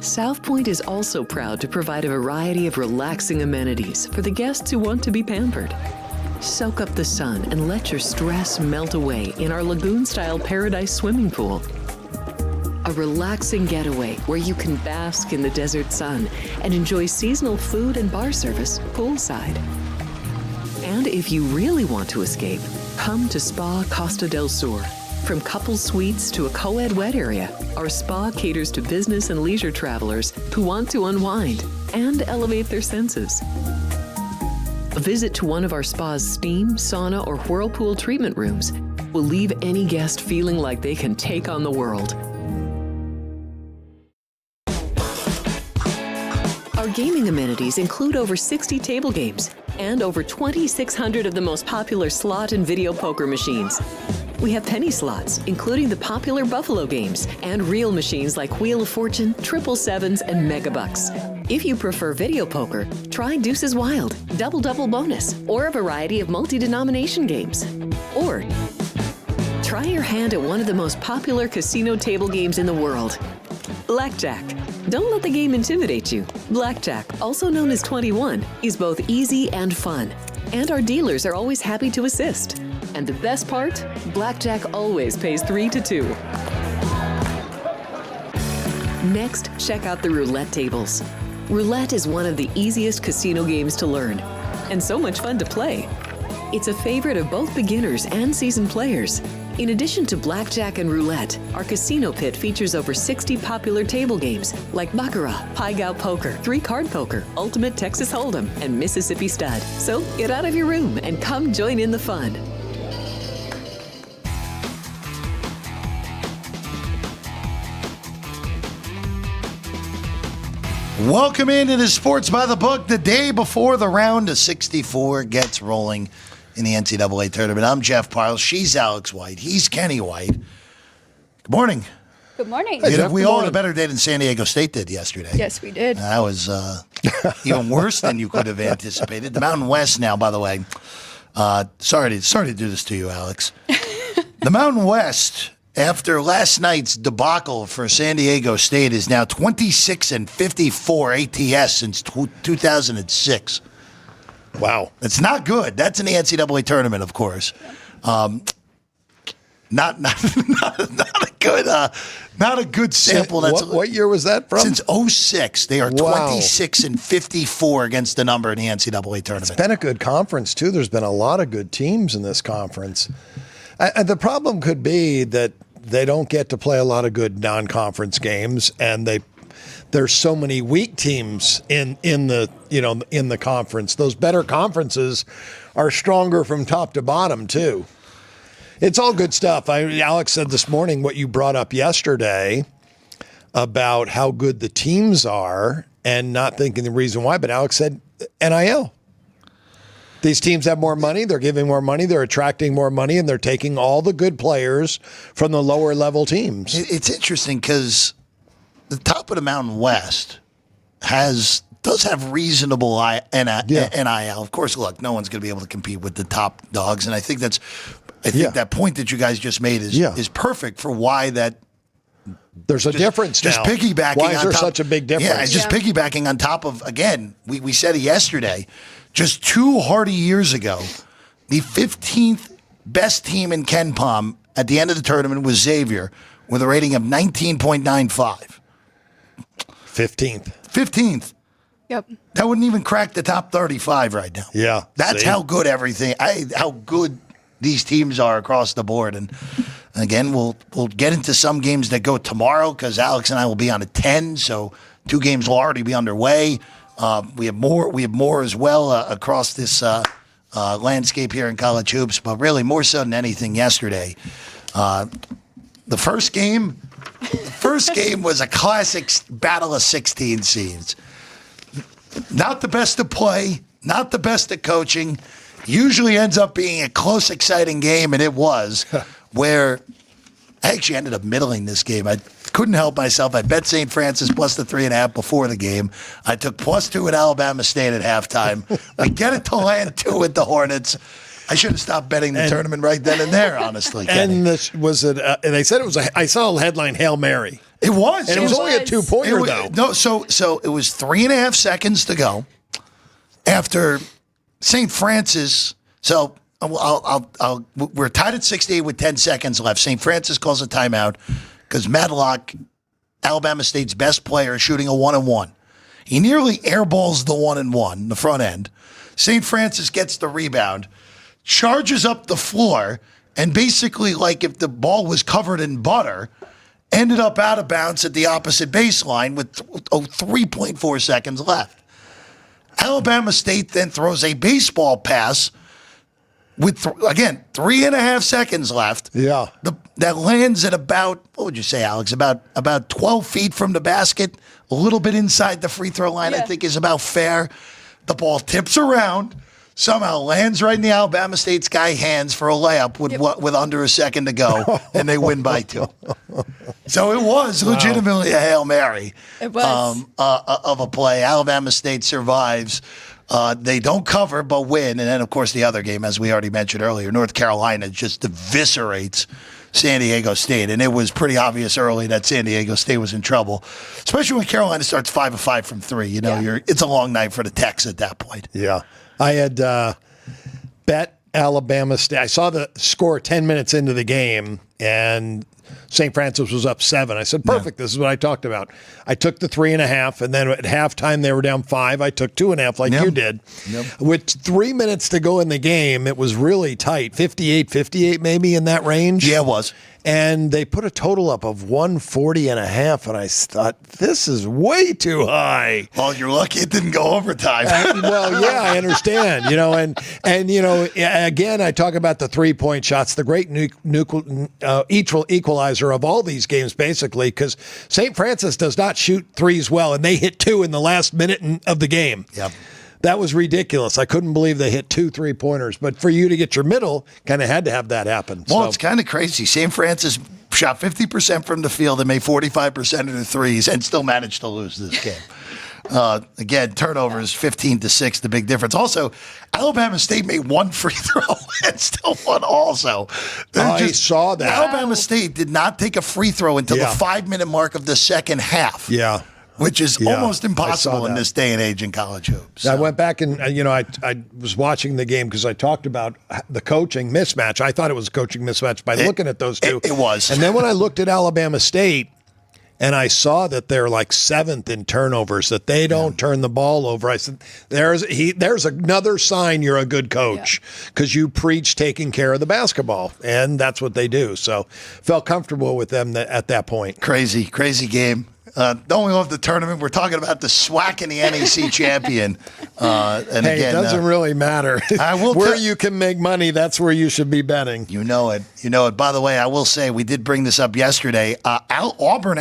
South Point is also proud to provide a variety of relaxing amenities for the guests who want to be pampered. Soak up the sun and let your stress melt away in our lagoon-style paradise swimming pool. A relaxing getaway where you can bask in the desert sun and enjoy seasonal food and bar service poolside. And if you really want to escape, come to Spa Costa del Sur. From couple suites to a co-ed wet area, our spa caters to business and leisure travelers who want to unwind and elevate their senses. A visit to one of our spa's steam, sauna, or whirlpool treatment rooms will leave any guest feeling like they can take on the world. Our gaming amenities include over 60 table games and over 2,600 of the most popular slot and video poker machines. We have penny slots, including the popular Buffalo games, and real machines like Wheel of Fortune, Triple Sevens, and Megabucks. If you prefer video poker, try Deuces Wild, Double Double Bonus, or a variety of multi-denomination games. Or try your hand at one of the most popular casino table games in the world, Blackjack. Don't let the game intimidate you. Blackjack, also known as 21, is both easy and fun. And our dealers are always happy to assist. And the best part? Blackjack always pays 3 to 2. Next, check out the roulette tables. Roulette is one of the easiest casino games to learn, and so much fun to play. It's a favorite of both beginners and seasoned players. In addition to blackjack and roulette, our casino pit features over 60 popular table games like Baccarat, Pai Gow Poker, 3-Card Poker, Ultimate Texas Hold'em, and Mississippi Stud. So get out of your room and come join in the fun. Welcome into the Sports by the Book, the day before the round of 64 gets rolling in the NCAA tournament. I'm Jeff Parles. She's Alex White. He's Kenny White. Good morning. Good morning. Hey, Jeff, we all had a better day than San Diego State did yesterday. Yes, we did. That was even worse than you could have anticipated. The Mountain West now, by the way. Sorry to do this to you, Alex. The Mountain West, after last night's debacle for San Diego State, is now 26-54 ATS since 2006. Wow. It's not good. That's in the NCAA tournament, of course. Not a good sample. What year was that from? Since 06. They are 26-54 against the number in the NCAA tournament. It's been a good conference, too. There's been a lot of good teams in this conference. And the problem could be that they don't get to play a lot of good non-conference games, and there's so many weak teams in the conference. Those better conferences are stronger from top to bottom too. It's all good stuff. Alex said this morning what you brought up yesterday about how good the teams are and not thinking the reason why, but Alex said NIL. These teams have more money, they're giving more money, they're attracting more money, and they're taking all the good players from the lower level teams. It's interesting because the top of the Mountain West does have reasonable NIL. Of course, look, no one's going to be able to compete with the top dogs, and I think that point that you guys just made is perfect for why that. There's a difference now. Just piggybacking. Why is there such a big difference? Yeah, piggybacking on top of, again, we said it yesterday, just 2 hearty years ago, the 15th best team in KenPom at the end of the tournament was Xavier with a rating of 19.95. 15th. Yep. That wouldn't even crack the top 35 right now. Yeah. That's how good how good these teams are across the board. And again, we'll get into some games that go tomorrow because Alex and I will be on at 10, so 2 games will already be underway. We have more as well across this landscape here in college hoops, but really more so than anything yesterday. The first game was a classic battle of 16 seeds. Not the best of play, not the best of coaching. Usually ends up being a close, exciting game, and it was, where I actually ended up middling this game. I couldn't help myself. I bet St. Francis plus the 3.5 before the game. I took plus 2 at Alabama State at halftime. We get it to land 2 with the Hornets. I should have stopped betting the tournament right then and there, honestly. And they said it was I saw a headline, Hail Mary. It was. And it was only a 2-pointer, though. No, so it was 3.5 seconds to go after St. Francis. So we're tied at 68 with 10 seconds left. St. Francis calls a timeout because Matlock, Alabama State's best player, is shooting a 1-and-1. He nearly airballs the 1-and-1, the front end. St. Francis gets the rebound, charges up the floor, and basically, like if the ball was covered in butter, ended up out of bounds at the opposite baseline with 3.4 seconds left. Alabama State then throws a baseball pass with, again, 3.5 seconds left. Yeah. That lands at about, what would you say, Alex? About 12 feet from the basket, a little bit inside the free throw line, I think is about fair. The ball tips around, somehow lands right in the Alabama State's guy hands for a layup with under a second to go, and they win by 2. So it was legitimately a Hail Mary. It was. Of a play. Alabama State survives. They don't cover but win. And then, of course, the other game, as we already mentioned earlier, North Carolina just eviscerates San Diego State. And it was pretty obvious early that San Diego State was in trouble, especially when Carolina starts 5 of 5 from 3. You know, it's a long night for the Techs at that point. Yeah. I had bet Alabama State. I saw the score 10 minutes into the game, and St. Francis was up 7. I said, perfect. This is what I talked about. I took the 3.5, and then at halftime they were down 5. I took 2.5 like you did. With 3 minutes to go in the game, it was really tight, 58 maybe in that range. Yeah, it was. And they put a total up of 140.5, and I thought, this is way too high. Well, you're lucky it didn't go overtime. Well, yeah, I understand. You know, and you know, again, I talk about the 3-point shots, the great equalizer of all these games, basically, because St. Francis does not shoot threes well, and they hit 2 in the last minute of the game. Yep. That was ridiculous. I couldn't believe they hit 2 3-pointers. But for you to get your middle, kind of had to have that happen. Well, it's kind of crazy. St. Francis shot 50% from the field and made 45% of the threes and still managed to lose this game. Again, turnovers 15-6, the big difference. Also, Alabama State made 1 free throw and still won also. I saw that. Alabama State did not take a free throw until the 5-minute mark of the second half. Yeah. Which is almost impossible in this day and age in college hoops. So. I went back and, you know, I was watching the game because I talked about the coaching mismatch. I thought it was a coaching mismatch by looking at those two. It was. And then when I looked at Alabama State and I saw that they're like 7th in turnovers, that they don't turn the ball over, I said, there's another sign you're a good coach because you preach taking care of the basketball. And that's what they do. So felt comfortable with them at that point. Crazy game. Don't we love the tournament? We're talking about the SWAC and the NEC champion. And hey, again, it doesn't really matter. Where you can make money, that's where you should be betting. You know it. By the way, I will say, we did bring this up yesterday. Auburn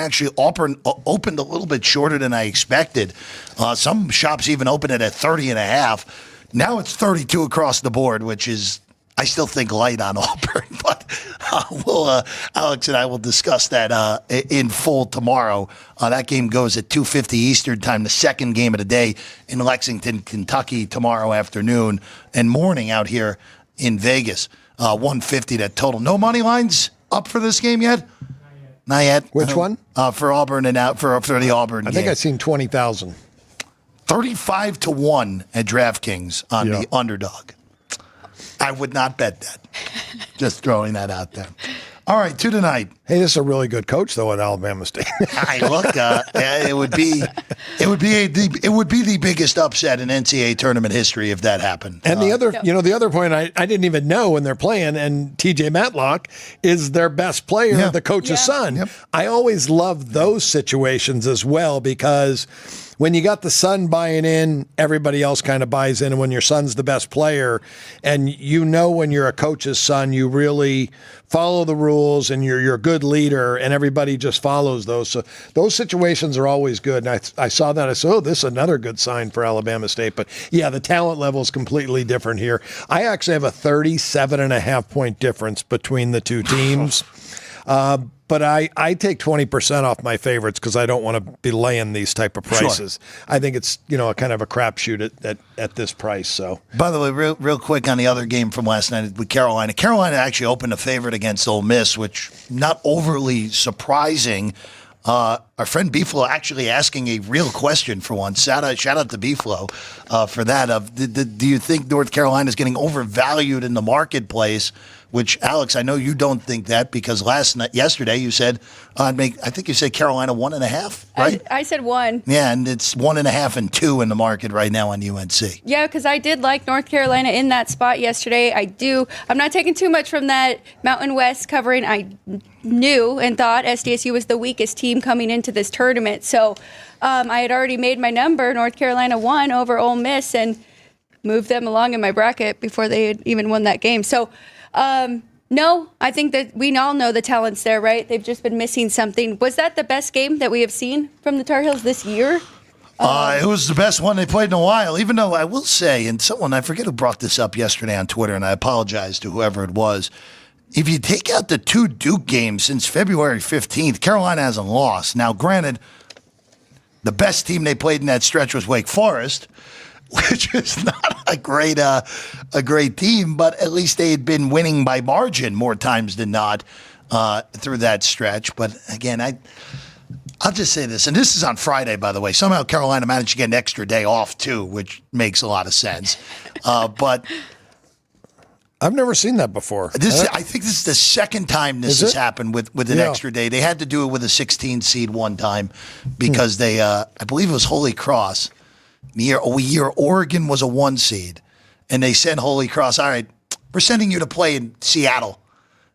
opened a little bit shorter than I expected. Some shops even opened it at 30.5. Now it's 32 across the board, which is, I still think, light on Auburn, but Alex and I will discuss that in full tomorrow. That game goes at 2:50 Eastern time, the second game of the day in Lexington, Kentucky tomorrow afternoon and morning out here in Vegas. 150 that total. No money lines up for this game yet? Not yet. Which one? For Auburn and out for the Auburn game. I think I've seen 20,000. 35-1 at DraftKings on the underdog. I would not bet that. Just throwing that out there. All right, to tonight. Hey, this is a really good coach though at Alabama State. It would be the biggest upset in NCAA tournament history if that happened. And the other point I didn't even know when they're playing, and TJ Matlock is their best player, the coach's son. Yep. I always love those situations as well because when you got the son buying in, everybody else kind of buys in. And when your son's the best player, and you know when you're a coach's son, you really follow the rules and you're a good leader, and everybody just follows those. So those situations are always good. And I saw that. I said, oh, this is another good sign for Alabama State. But, yeah, the talent level is completely different here. I actually have a 37.5-point difference between the two teams. But I take 20% off my favorites because I don't want to be laying these type of prices. Sure. I think it's a kind of a crapshoot at this price. So, by the way, real quick on the other game from last night with Carolina. Carolina actually opened a favorite against Ole Miss, which not overly surprising. Our friend Beeflo actually asking a real question for once. Shout out to Beeflo for that. Do you think North Carolina is getting overvalued in the marketplace? Which, Alex, I know you don't think that because yesterday you said, I think you said Carolina 1.5, right? I said 1. Yeah, and it's 1.5 and 2 in the market right now on UNC. Yeah, because I did like North Carolina in that spot yesterday. I'm not taking too much from that Mountain West covering. I knew and thought SDSU was the weakest team coming into this tournament. So I had already made my number, North Carolina 1 over Ole Miss, and moved them along in my bracket before they had even won that game. So, no, I think that we all know the talent's there, right? They've just been missing something. Was that the best game that we have seen from the Tar Heels this year? It was the best one they played in a while, even though I will say, and I forget who brought this up yesterday on Twitter, and I apologize to whoever it was. If you take out the 2 Duke games since February 15th, Carolina hasn't lost. Now, granted, the best team they played in that stretch was Wake Forest, which is not a great team, but at least they had been winning by margin more times than not through that stretch. But again, I'll just say this, and this is on Friday, by the way. Somehow Carolina managed to get an extra day off too, which makes a lot of sense. But I've never seen that before. I think this is the second time this has happened with an extra day. They had to do it with a 16 seed one time because they, I believe it was Holy Cross. Year Oregon was a 1 seed, and they sent Holy Cross, all right, we're sending you to play in Seattle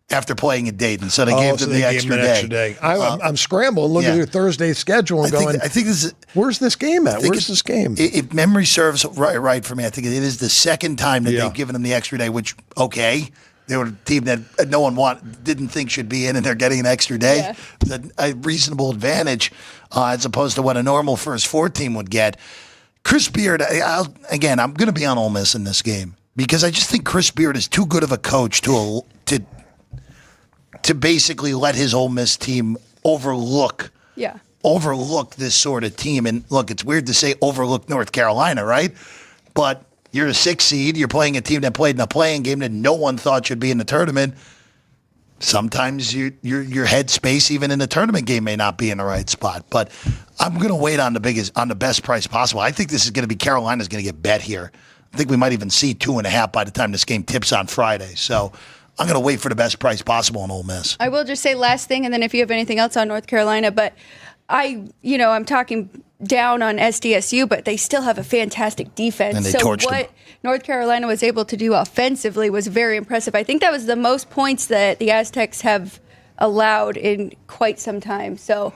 after playing in Dayton. So they gave them the extra day. I'm scrambling, looking at your Thursday schedule and I think this is, where's this game at? Where's this game? If memory serves right for me, I think it is the second time that they've given them the extra day, which, okay, they were a team that no one didn't think should be in, and they're getting an extra day. Yeah. It's a reasonable advantage as opposed to what a normal first 4 team would get. Chris Beard, I'm going to be on Ole Miss in this game because I just think Chris Beard is too good of a coach to basically let his Ole Miss team overlook this sort of team. And look, it's weird to say overlook North Carolina, right? But you're a 6 seed. You're playing a team that played in a playing game that no one thought should be in the tournament. Sometimes your headspace, even in the tournament game, may not be in the right spot. But I'm going to wait on the best price possible. I think this is going to be Carolina's going to get bet here. I think we might even see 2.5 by the time this game tips on Friday. So I'm going to wait for the best price possible on Ole Miss. I will just say last thing, and then if you have anything else on North Carolina, but I'm talking down on SDSU, but they still have a fantastic defense. And they so torched what them. North Carolina was able to do offensively was very impressive. I think that was the most points that the Aztecs have allowed in quite some time. So,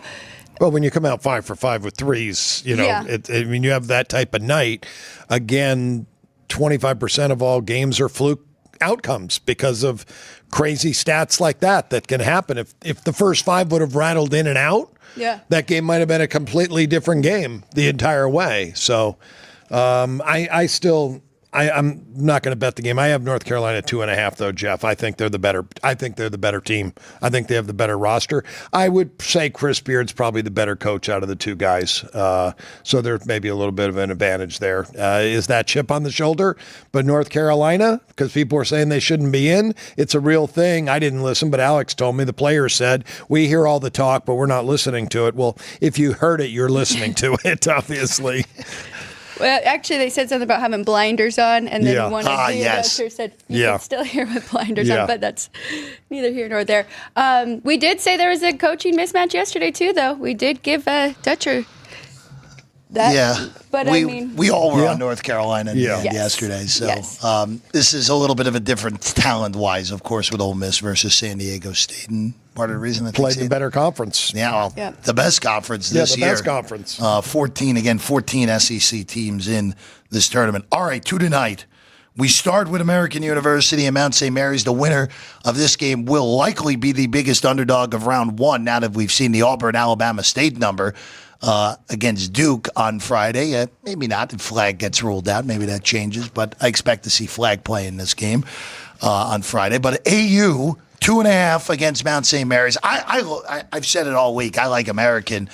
well, when you come out 5 for 5 with threes, you have that type of night. Again, 25% of all games are fluke outcomes because of crazy stats like that can happen. If the first 5 would have rattled in and out, that game might have been a completely different game the entire way. So I'm not going to bet the game. I have North Carolina 2.5 though, Jeff. I think they're the better team. I think they have the better roster. I would say Chris Beard's probably the better coach out of the 2 guys. So there may be a little bit of an advantage there. Is that chip on the shoulder? But North Carolina, because people are saying they shouldn't be in, it's a real thing. I didn't listen, but Alex told me, the players said, we hear all the talk, but we're not listening to it. Well, if you heard it, you're listening to it, obviously. Well, actually, they said something about having blinders on, and then one of the announcers said you can still hear with blinders on, but that's neither here nor there. We did say there was a coaching mismatch yesterday, too, though. We did give Dutcher that. Yeah, but we all were on North Carolina yesterday, so this is a little bit of a different talent-wise, of course, with Ole Miss versus San Diego State, and part of the reason played the better conference. The best conference this year. The best conference. 14 SEC teams in this tournament. All right, 2 tonight. We start with American University and Mount St. Mary's. The winner of this game will likely be the biggest underdog of round 1 now that we've seen the Auburn-Alabama State number against Duke on Friday. Maybe not if Flag gets ruled out. Maybe that changes, but I expect to see Flag play in this game on Friday. But AU, 2.5 against Mount St. Mary's. I've said it all week. I like American.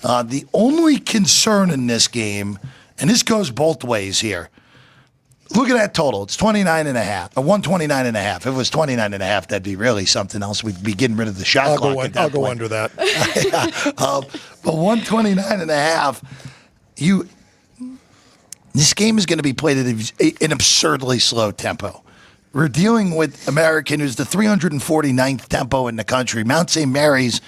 The only concern in this game, and this goes both ways here, Look at that total. It's 29.5. 129.5. If it was 29.5, that'd be really something else. We'd be getting rid of the shot clock. I'll go under that. But 129.5, this game is going to be played at an absurdly slow tempo. We're dealing with American, who's the 349th tempo in the country. Mount St. Mary's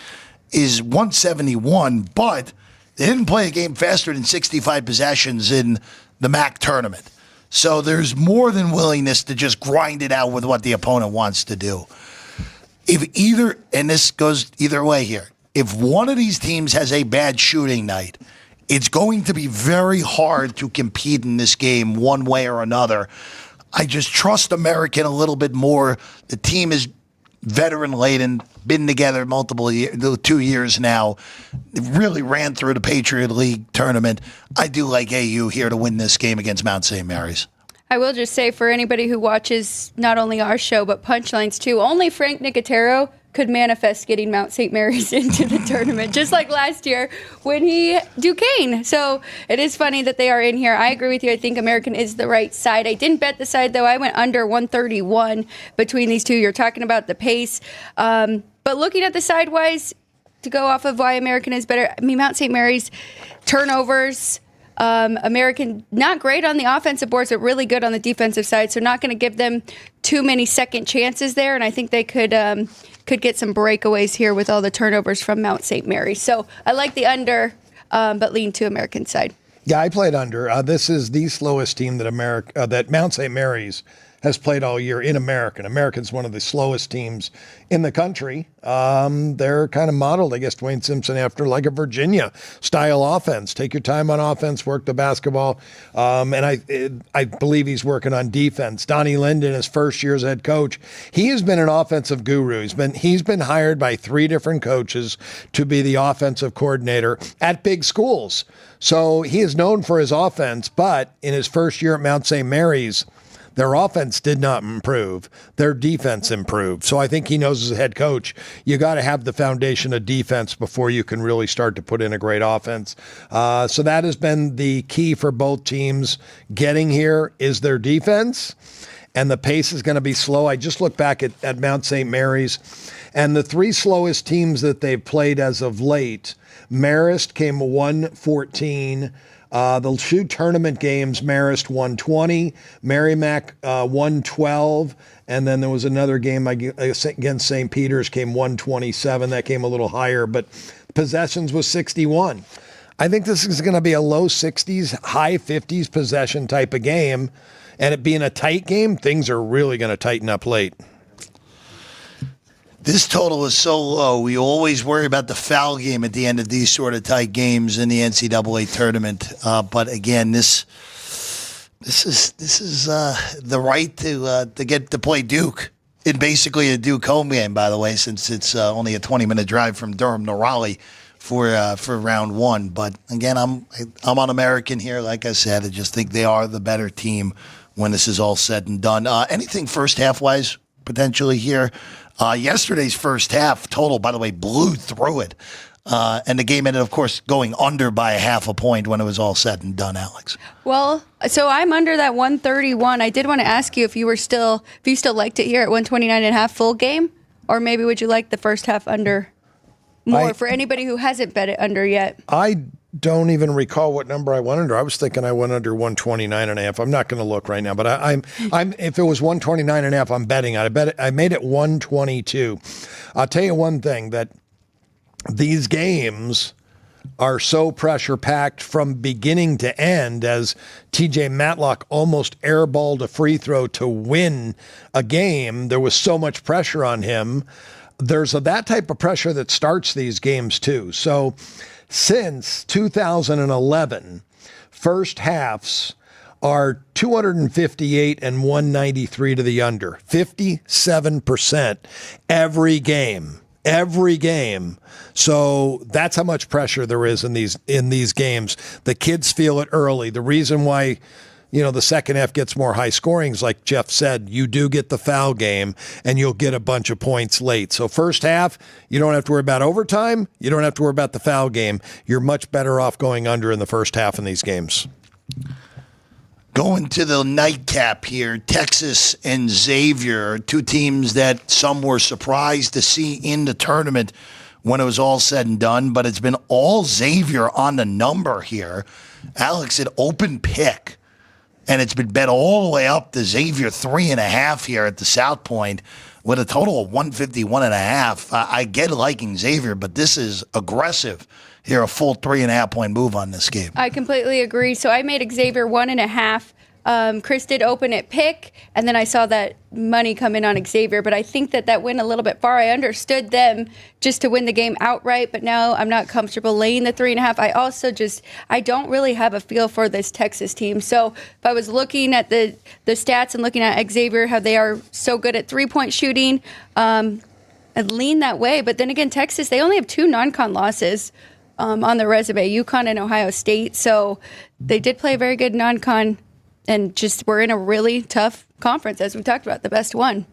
is 171, but they didn't play a game faster than 65 possessions in the MAC tournament. So there's more than willingness to just grind it out with what the opponent wants to do. And this goes either way here, if one of these teams has a bad shooting night, it's going to be very hard to compete in this game one way or another. I just trust American a little bit more. The team is veteran-laden, been together multiple years, 2 years now. They really ran through the Patriot League tournament. I do like AU here to win this game against Mount St. Mary's. I will just say, for anybody who watches not only our show, but Punchlines too, only Frank Nicotero could manifest getting Mount St. Mary's into the tournament, just like last year when he Duquesne. So it is funny that they are in here. I agree with you. I think American is the right side. I didn't bet the side, though. I went under 131 between these two. You're talking about the pace. But looking at the sidewise, to go off of why American is better, I mean, Mount St. Mary's turnovers, American not great on the offensive boards, but really good on the defensive side. So not going to give them too many second chances there. And I think they could get some breakaways here with all the turnovers from Mount St. Mary's. So I like the under, but lean to American side. Yeah, I played under. This is the slowest team that Mount St. Mary's has played all year in American. American's one of the slowest teams in the country. They're kind of modeled, I guess, Dwayne Simpson after like a Virginia-style offense. Take your time on offense, work the basketball. And I believe he's working on defense. Donnie Linden, his first year as head coach, he has been an offensive guru. He's been hired by 3 different coaches to be the offensive coordinator at big schools. So he is known for his offense, but in his first year at Mount St. Mary's, their offense did not improve. Their defense improved. So I think he knows as a head coach, you got to have the foundation of defense before you can really start to put in a great offense. So that has been the key for both teams getting here is their defense. And the pace is going to be slow. I just look back at Mount St. Mary's, and the 3 slowest teams that they've played as of late, Marist came 114. The 2 tournament games, Marist 120, Merrimack 112, and then there was another game against St. Peter's came 127. That came a little higher, but possessions was 61. I think this is going to be a low 60s, high 50s possession type of game, and it being a tight game, things are really going to tighten up late. This total is so low. We always worry about the foul game at the end of these sort of tight games in the NCAA tournament. But again, this is the right to get to play Duke in basically a Duke home game. By the way, since it's only a 20-minute drive from Durham to Raleigh for round 1. But again, I'm on American here. Like I said, I just think they are the better team when this is all said and done. Anything first half wise potentially here? Yesterday's first half total, by the way, blew through it. And the game ended, of course, going under by a half a point when it was all said and done, Alex. Well, so I'm under that 131. I did want to ask you if you still liked it here at 129.5 full game, or maybe would you like the first half under more for anybody who hasn't bet it under yet? I don't even recall what number I went under. I was thinking I went under 129.5. I'm not going to look right now, but I'm if it was 129.5, I'm betting. I made it 122. I'll tell you one thing, that these games are so pressure packed from beginning to end, as TJ Matlock almost airballed a free throw to win a game. There was so much pressure on him. There's that type of pressure that starts these games too. So since 2011, first halves are 258 and 193 to the under, 57% every game. So that's how much pressure there is in these games. The kids feel it early. The reason why, the second half gets more high scoring is, like Jeff said, you do get the foul game and you'll get a bunch of points late. So first half, you don't have to worry about overtime. You don't have to worry about the foul game. You're much better off going under in the first half in these games. Going to the nightcap here, Texas and Xavier, two teams that some were surprised to see in the tournament when it was all said and done, but it's been all Xavier on the number here. Alex, an open pick, and it's been bet all the way up to Xavier 3.5 here at the South Point with a total of 151.5. I get liking Xavier, but this is aggressive. Here, a full 3.5 point move on this game. I completely agree. So I made Xavier 1.5. Chris did open at pick, and then I saw that money come in on Xavier, but I think that went a little bit far. I understood them just to win the game outright, but now I'm not comfortable laying the 3.5. I don't really have a feel for this Texas team. So if I was looking at the stats and looking at Xavier, how they are so good at 3-point shooting, I'd lean that way. But then again, Texas, they only have 2 non-con losses on their resume, UConn and Ohio State. So they did play a very good non-con, and just we're in a really tough conference, as we talked about, the best one.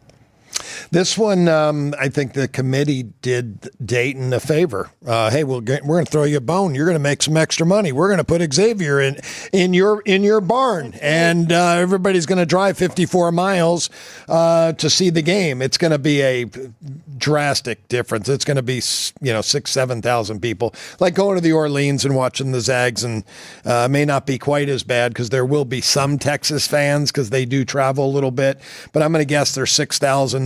This one, I think the committee did Dayton a favor. Hey, we're going to throw you a bone. You're going to make some extra money. We're going to put Xavier in your barn, and everybody's going to drive 54 miles to see the game. It's going to be a drastic difference. It's going to be 6,000-7,000 people, like going to the Orleans and watching the Zags, and may not be quite as bad because there will be some Texas fans because they do travel a little bit. But I'm going to guess there's 6,000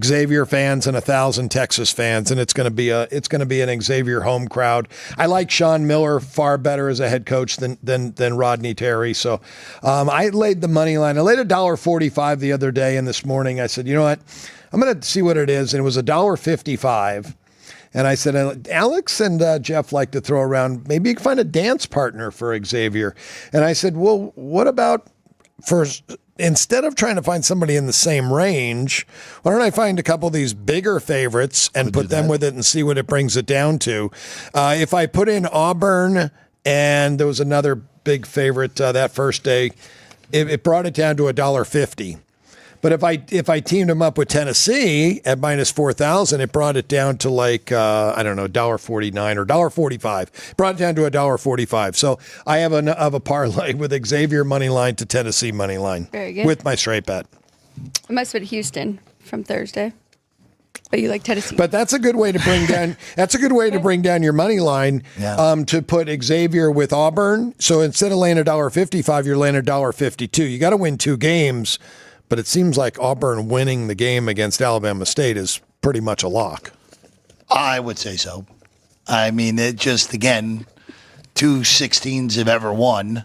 Xavier fans and 1,000 Texas fans, and it's going to be an Xavier home crowd. I like Sean Miller far better as a head coach than Rodney Terry. So I laid the money line. I laid $1.45 the other day, and this morning I said, you know what, I'm going to see what it is, and it was $1.55. And I said, Alex and Jeff like to throw around, maybe you can find a dance partner for Xavier. And I said, well, what about instead of trying to find somebody in the same range, why don't I find a couple of these bigger favorites and put them with it and see what it brings it down to? If I put in Auburn, and there was another big favorite that first day, it brought it down to $1.50. But if I teamed them up with Tennessee at minus 4,000, it brought it down to $1.49 or $1.45. Brought it down to $1.45. So I have a parlay with Xavier money line to Tennessee money line. Very good. With my straight bet. It must have been Houston from Thursday, but you like Tennessee. But that's a good way to bring down. That's a good way to bring down your money line. Yeah. To put Xavier with Auburn. So instead of laying $1.55, you're laying $1.52. You got to win 2 games. But it seems like Auburn winning the game against Alabama State is pretty much a lock. I would say so. I mean, it just, again, 2 16s have ever won.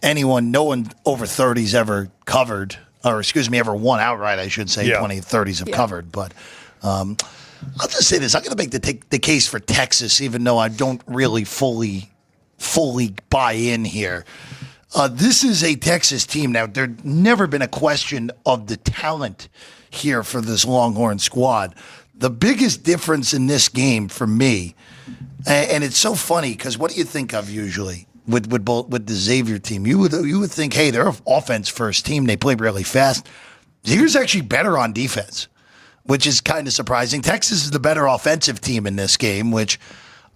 No one over 30's ever covered, or ever won outright, I should say. 20 30s have covered. But I'll just say this. I'm going to make the case for Texas, even though I don't really fully buy in here. This is a Texas team. Now, there's never been a question of the talent here for this Longhorn squad. The biggest difference in this game for me, and it's so funny because what do you think of usually with the Xavier team? You would think, hey, they're an offense first team. They play really fast. Xavier's actually better on defense, which is kind of surprising. Texas is the better offensive team in this game, which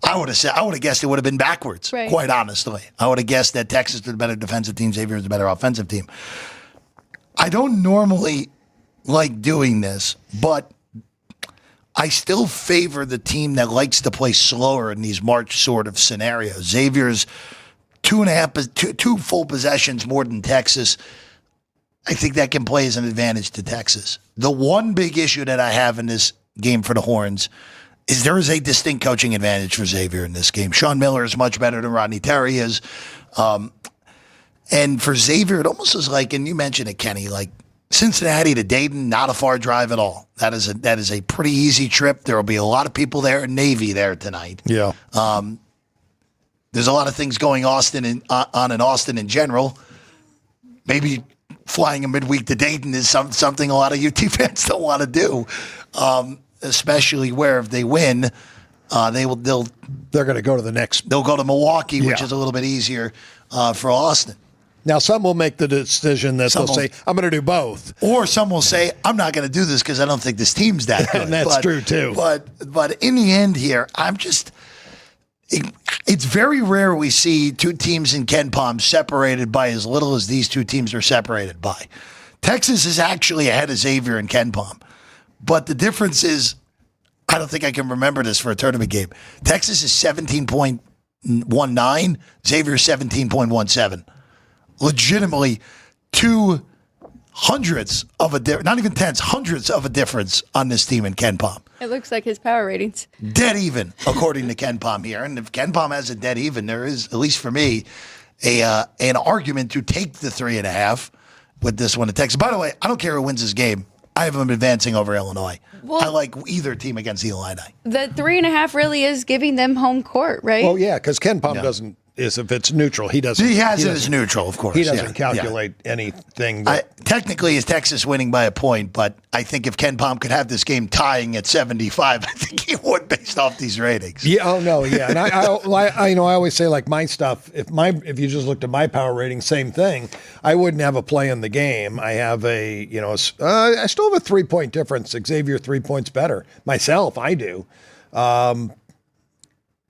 I would have guessed it would have been backwards, right. Quite honestly. I would have guessed that Texas was the better defensive team, Xavier was the better offensive team. I don't normally like doing this, but I still favor the team that likes to play slower in these March sort of scenarios. Xavier's 2 full possessions more than Texas. I think that can play as an advantage to Texas. The one big issue that I have in this game for the Horns is there is a distinct coaching advantage for Xavier in this game. Sean Miller is much better than Rodney Terry is. And for Xavier, it almost is like, and you mentioned it, Kenny, like Cincinnati to Dayton, not a far drive at all. That is a pretty easy trip. There will be a lot of people there, Navy there tonight. Yeah. There's a lot of things going on in Austin in general. Maybe flying a midweek to Dayton is something a lot of UT fans don't want to do. Especially where if they win, they're going to go to the next. They'll go to Milwaukee, which is a little bit easier for Austin. Now, some will make the decision that they'll say, I'm going to do both. Or some will say, I'm not going to do this because I don't think this team's that good. And that's true, too. But in the end here, I'm just it's very rare we see two teams in Ken Palm separated by as little as these two teams are separated by. Texas is actually ahead of Xavier in Ken Palm. But the difference is, I don't think I can remember this for a tournament game. Texas is 17.19, Xavier 17.17. Legitimately, two hundredths of a difference, not even tenths, hundreds of a difference on this team in Ken Palm. It looks like his power ratings. Dead even, according to Ken Palm here. And if Ken Palm has a dead even, there is, at least for me, an argument to take the 3.5 with this one to Texas. By the way, I don't care who wins this game. I have them advancing over Illinois. Well, I like either team against the Illini. The 3.5 really is giving them home court, right? Oh, yeah, because Ken Palm doesn't. Is if it's neutral, he doesn't. He has it as neutral, of course. He doesn't calculate anything. Technically, it's Texas winning by a point, but I think if Ken Palm could have this game tying at 75, I think he would based off these ratings. Yeah. Oh no. Yeah. And I always say like my stuff. If you just looked at my power rating, same thing. I wouldn't have a play in the game. I have I still have a 3-point difference. Xavier 3 points better. Myself, I do. And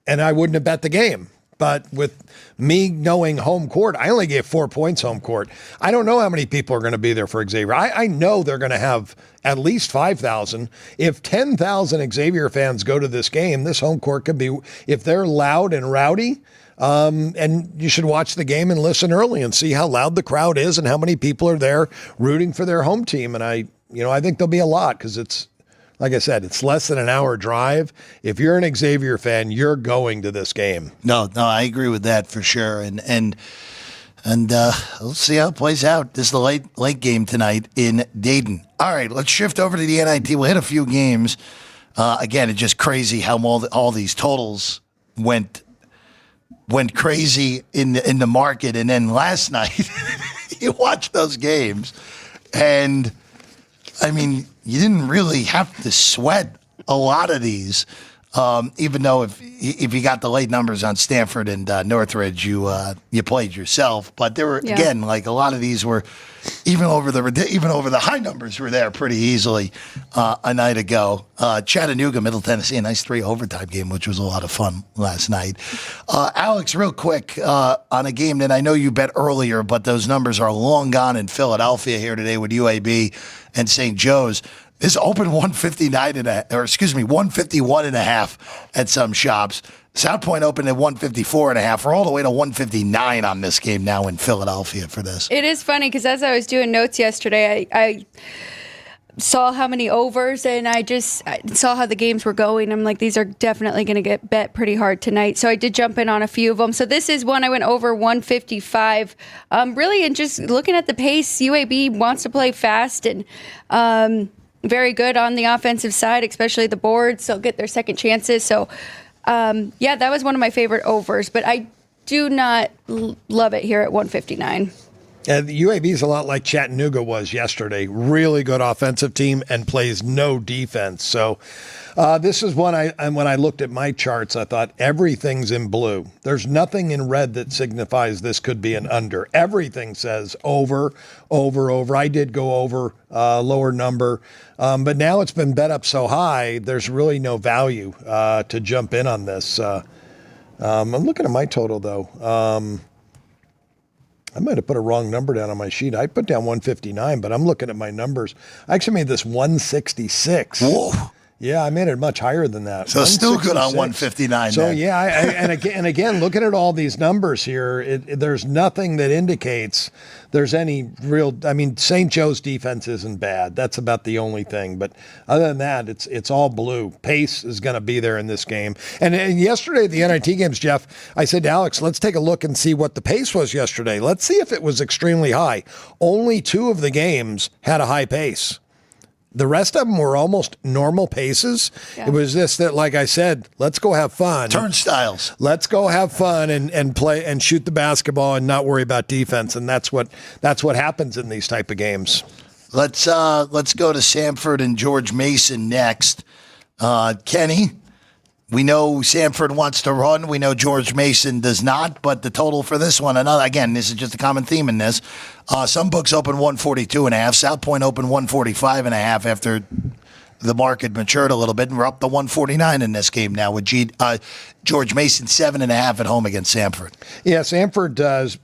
I wouldn't have bet the game. But with me knowing home court, I only gave 4 points home court. I don't know how many people are going to be there for Xavier. I know they're going to have at least 5,000. If 10,000 Xavier fans go to this game, this home court could be, if they're loud and rowdy, and you should watch the game and listen early and see how loud the crowd is and how many people are there rooting for their home team. And I think there'll be a lot because it's, like I said, it's less than an hour drive. If you're an Xavier fan, you're going to this game. No, I agree with that for sure. And we'll see how it plays out. This is the late game tonight in Dayton. All right, let's shift over to the NIT. We'll hit a few games. Again, it's just crazy how all these totals went crazy in the market. And then last night, you watch those games, and I mean, you didn't really have to sweat a lot of these, even though if you got the late numbers on Stanford and Northridge, you played yourself. But there were again, like a lot of these were even over the high numbers were there pretty easily a night ago. Chattanooga, Middle Tennessee, a nice 3 overtime game, which was a lot of fun last night. Alex, real quick on a game that I know you bet earlier, but those numbers are long gone in Philadelphia here today with UAB and St. Joe's. This opened 151.5 at some shops. South Point opened at 154.5. We're all the way to 159 on this game now in Philadelphia for this. It is funny because as I was doing notes yesterday, I saw how many overs and I saw how the games were going. I'm like, these are definitely going to get bet pretty hard tonight. So I did jump in on a few of them. So this is one I went over 155. Really, and just looking at the pace, UAB wants to play fast and very good on the offensive side, especially the boards. They'll get their second chances. So, that was one of my favorite overs. But I do not love it here at 159. And the UAB is a lot like Chattanooga was yesterday. Really good offensive team and plays no defense. So this is one when I looked at my charts, I thought everything's in blue. There's nothing in red that signifies this could be an under. Everything says over, over, over. I did go over lower number. But now it's been bet up so high, there's really no value to jump in on this. I'm looking at my total, though. I might have put a wrong number down on my sheet. I put down 159, but I'm looking at my numbers. I actually made this 166. Whoa. Yeah, I made it much higher than that. So still good on 159. So then. And again, looking at all these numbers here, there's nothing that indicates there's any real. I mean, St. Joe's defense isn't bad. That's about the only thing. But other than that, it's all blue. Pace is going to be there in this game. And yesterday at the NIT games, Jeff, I said to Alex, let's take a look and see what the pace was yesterday. Let's see if it was extremely high. Only 2 of the games had a high pace. The rest of them were almost normal paces. Yeah. It was just that, like I said, let's go have fun. Turnstiles. Let's go have fun and play and shoot the basketball and not worry about defense. And that's what happens in these type of games. Let's go to Samford and George Mason next. Kenny, we know Samford wants to run. We know George Mason does not. But the total for this one, this is just a common theme in this. Some books open 142.5. South Point open 145.5 after the market matured a little bit, and we're up to 149 in this game now with George Mason 7.5 at home against Samford. Yeah, Samford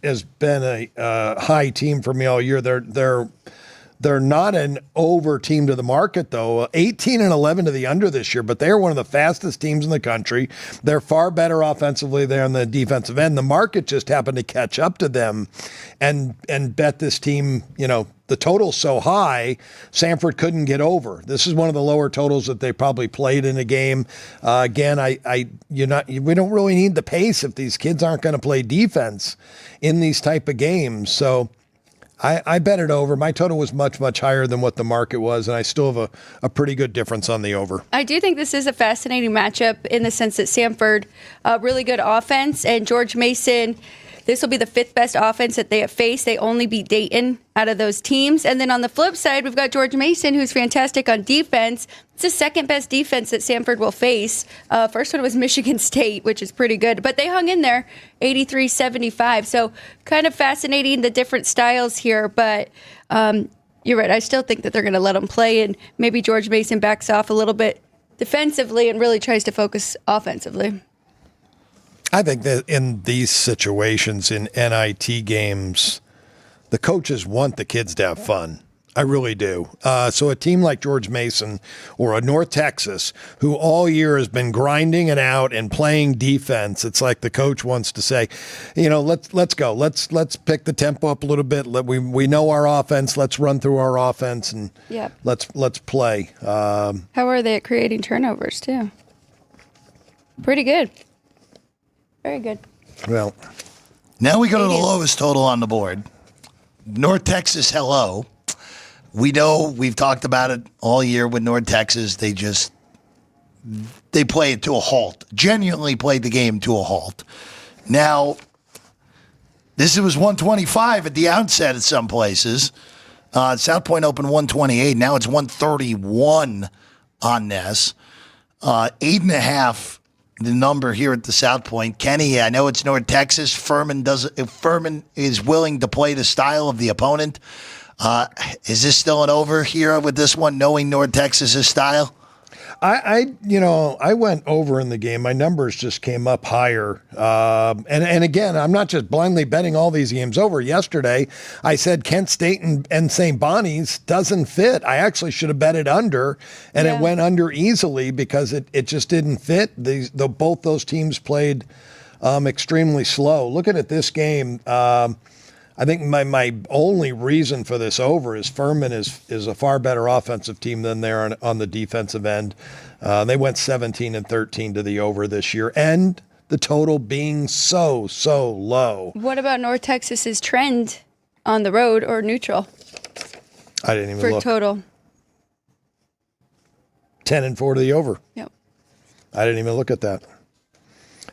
has been a high team for me all year. They're not an over team to the market, though. 18 and 11 to the under this year, but they're one of the fastest teams in the country. They're far better offensively there on the defensive end. The market just happened to catch up to them and bet this team, the total's so high, Samford couldn't get over. This is one of the lower totals that they probably played in a game. Again, we don't really need the pace if these kids aren't going to play defense in these type of games. So I bet it over. My total was much, much higher than what the market was, and I still have a pretty good difference on the over. I do think this is a fascinating matchup in the sense that Samford, really good offense, and George Mason, this will be the 5th best offense that they have faced. They only beat Dayton out of those teams. And then on the flip side, we've got George Mason, who's fantastic on defense. It's the 2nd best defense that Samford will face. First one was Michigan State, which is pretty good. But they hung in there, 83-75. So kind of fascinating, the different styles here. But you're right. I still think that they're going to let them play. And maybe George Mason backs off a little bit defensively and really tries to focus offensively. I think that in these situations, in NIT games, the coaches want the kids to have fun. I really do. So a team like George Mason or a North Texas, who all year has been grinding it out and playing defense, it's like the coach wants to say, let's go. Let's pick the tempo up a little bit. We know our offense. Let's run through our offense and let's play. How are they at creating turnovers too? Pretty good. Very good. Well, now we go to the lowest total on the board. North Texas, hello. We know we've talked about it all year with North Texas. They play it to a halt. Genuinely played the game to a halt. Now, this was 125 at the outset at some places. South Point opened 128. Now it's 131 on this. 8.5. The number here at the South Point. Kenny, I know it's North Texas. Furman is willing to play the style of the opponent. Is this still an over here with this one, knowing North Texas's style? I went over in the game. My numbers just came up higher. And again, I'm not just blindly betting all these games over. Yesterday, I said Kent State and St. Bonnie's doesn't fit. I actually should have bet it under, and it went under easily because it just didn't fit. Both those teams played extremely slow. Looking at this game, I think my only reason for this over is Furman is a far better offensive team than they are on the defensive end. They went 17-13 to the over this year, and the total being so low. What about North Texas's trend on the road or neutral? I didn't even look. For total. 10-4 to the over. Yep. I didn't even look at that.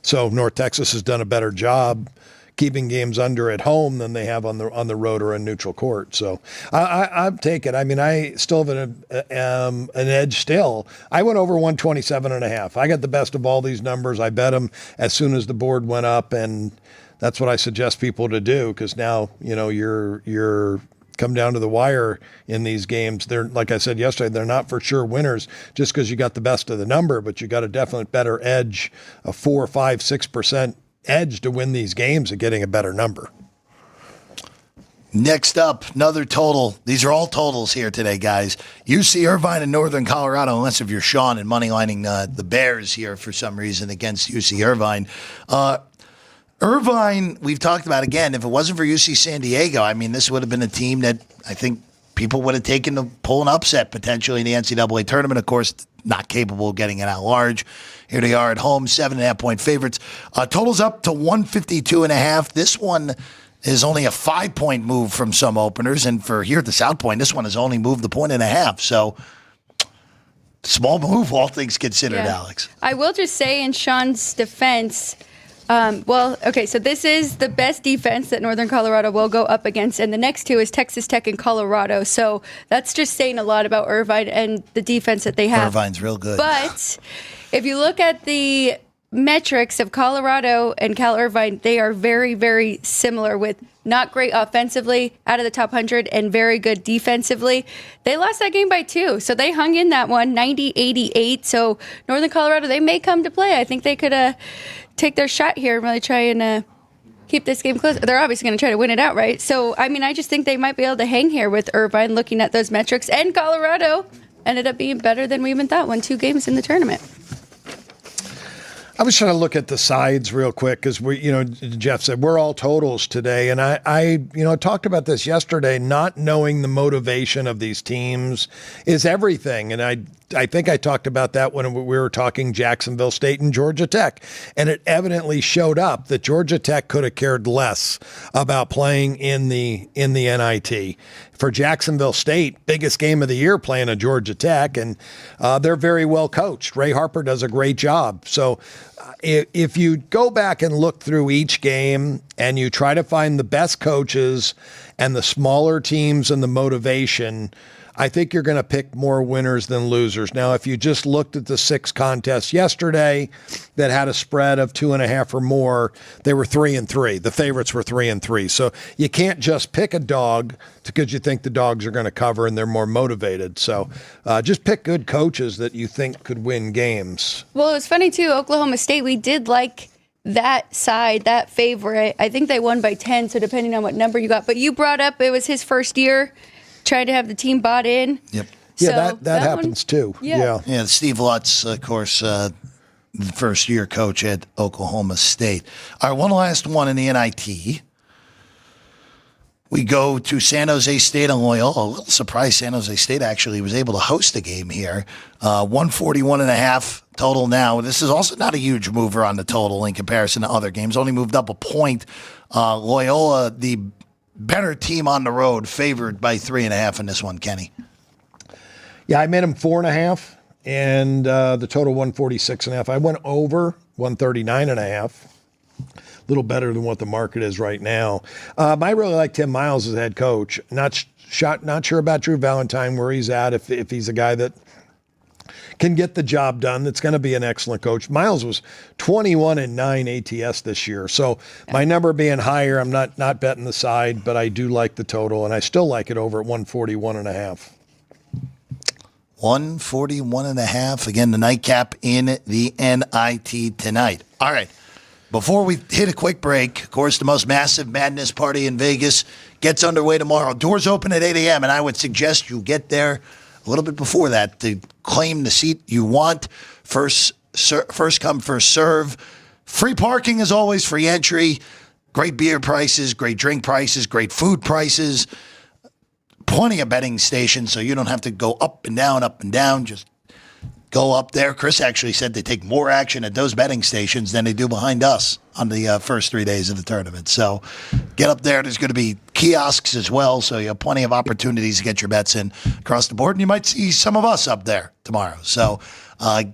So North Texas has done a better job keeping games under at home than they have on the road or a neutral court. So I'd take it. I mean, I still have an edge still. I went over 127.5. I got the best of all these numbers. I bet them as soon as the board went up, and that's what I suggest people to do, because now, you're come down to the wire in these games. They're, like I said yesterday, they're not for sure winners just because you got the best of the number, but you got a definite better edge, a 4, 5, 6% edge to win these games and getting a better number. Next up, another total. These are all totals here today, guys. UC Irvine and Northern Colorado, unless if you're Sean and moneylining the Bears here for some reason against UC Irvine. Irvine, we've talked about again, if it wasn't for UC San Diego, I mean, this would have been a team that I think people would have taken to pull an upset potentially in the NCAA tournament. Of course, not capable of getting it out large. Here they are at home, 7.5-point favorites. Totals up to 152.5. This one is only a 5-point move from some openers, and for here at the South Point, this one has only moved the 1.5. So small move, all things considered, Alex. I will just say in Sean's defense, so this is the best defense that Northern Colorado will go up against, and the next two is Texas Tech and Colorado. So that's just saying a lot about Irvine and the defense that they have. Irvine's real good. But if you look at the metrics of Colorado and Cal Irvine, they are very, very similar with not great offensively, out of the top 100, and very good defensively. They lost that game by 2, so they hung in that one, 90-88. So Northern Colorado, they may come to play. I think they could take their shot here and really try and keep this game close. They're obviously going to try to win it outright. So, I mean, I just think they might be able to hang here with Irvine looking at those metrics. And Colorado ended up being better than we even thought, won 2 games in the tournament. I was trying to look at the sides real quick because Jeff said we're all totals today. And I talked about this yesterday, not knowing the motivation of these teams is everything. And I think I talked about that when we were talking Jacksonville State and Georgia Tech. And it evidently showed up that Georgia Tech could have cared less about playing in the NIT. For Jacksonville State, biggest game of the year playing at Georgia Tech, and they're very well coached. Ray Harper does a great job. So if you go back and look through each game and you try to find the best coaches and the smaller teams and the motivation, I think you're going to pick more winners than losers. Now, if you just looked at the 6 contests yesterday that had a spread of 2.5 or more, they were 3-3. The favorites were 3-3. So you can't just pick a dog because you think the dogs are going to cover and they're more motivated. So just pick good coaches that you think could win games. Well, it was funny, too. Oklahoma State, we did like that side, that favorite. I think they won by 10, so depending on what number you got. But you brought up it was his first year trying to have the team bought in. Yep. Yeah, so that happens too. Yeah. Yeah, Steve Lutz, of course, the first-year coach at Oklahoma State. All right, one last one in the NIT. We go to San Jose State and Loyola. A little surprised San Jose State actually was able to host a game here. 141.5 total now. This is also not a huge mover on the total in comparison to other games. Only moved up a point. Loyola, the better team on the road, favored by 3.5 in this one, Kenny. Yeah, I made them 4.5, and the total 146.5. I went over 139.5. A little better than what the market is right now. I really like Tim Miles as head coach. Not sure about Drew Valentine, where he's at, if he's a guy that can get the job done. That's going to be an excellent coach. Miles was 21-9 ATS this year. So my number being higher, I'm not betting the side, but I do like the total, and I still like it over at 141.5. 141.5. Again, the nightcap in the NIT tonight. All right. Before we hit a quick break, of course, the most massive madness party in Vegas gets underway tomorrow. Doors open at 8 a.m., and I would suggest you get there a little bit before that to claim the seat you want. First come, first serve. Free parking as always, free entry. Great beer prices, great drink prices, great food prices. Plenty of betting stations, so you don't have to go up and down. Just go up there. Chris actually said they take more action at those betting stations than they do behind us on the first 3 days of the tournament. So get up there. There's going to be kiosks as well, so you have plenty of opportunities to get your bets in across the board, and you might see some of us up there tomorrow. So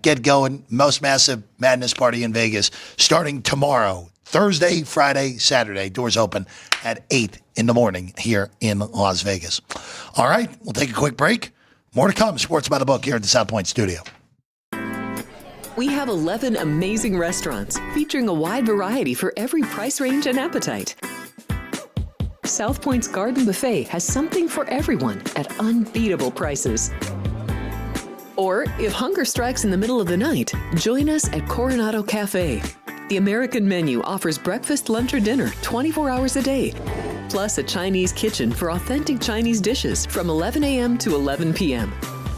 get going. Most massive madness party in Vegas starting tomorrow, Thursday, Friday, Saturday. Doors open at 8 in the morning here in Las Vegas. All right, we'll take a quick break. More to come. Sports by the Book here at the South Point Studio. We have 11 amazing restaurants featuring a wide variety for every price range and appetite. South Point's Garden Buffet has something for everyone at unbeatable prices. Or, if hunger strikes in the middle of the night, join us at Coronado Cafe. The American menu offers breakfast, lunch, or dinner 24 hours a day, plus a Chinese kitchen for authentic Chinese dishes from 11 a.m. to 11 p.m.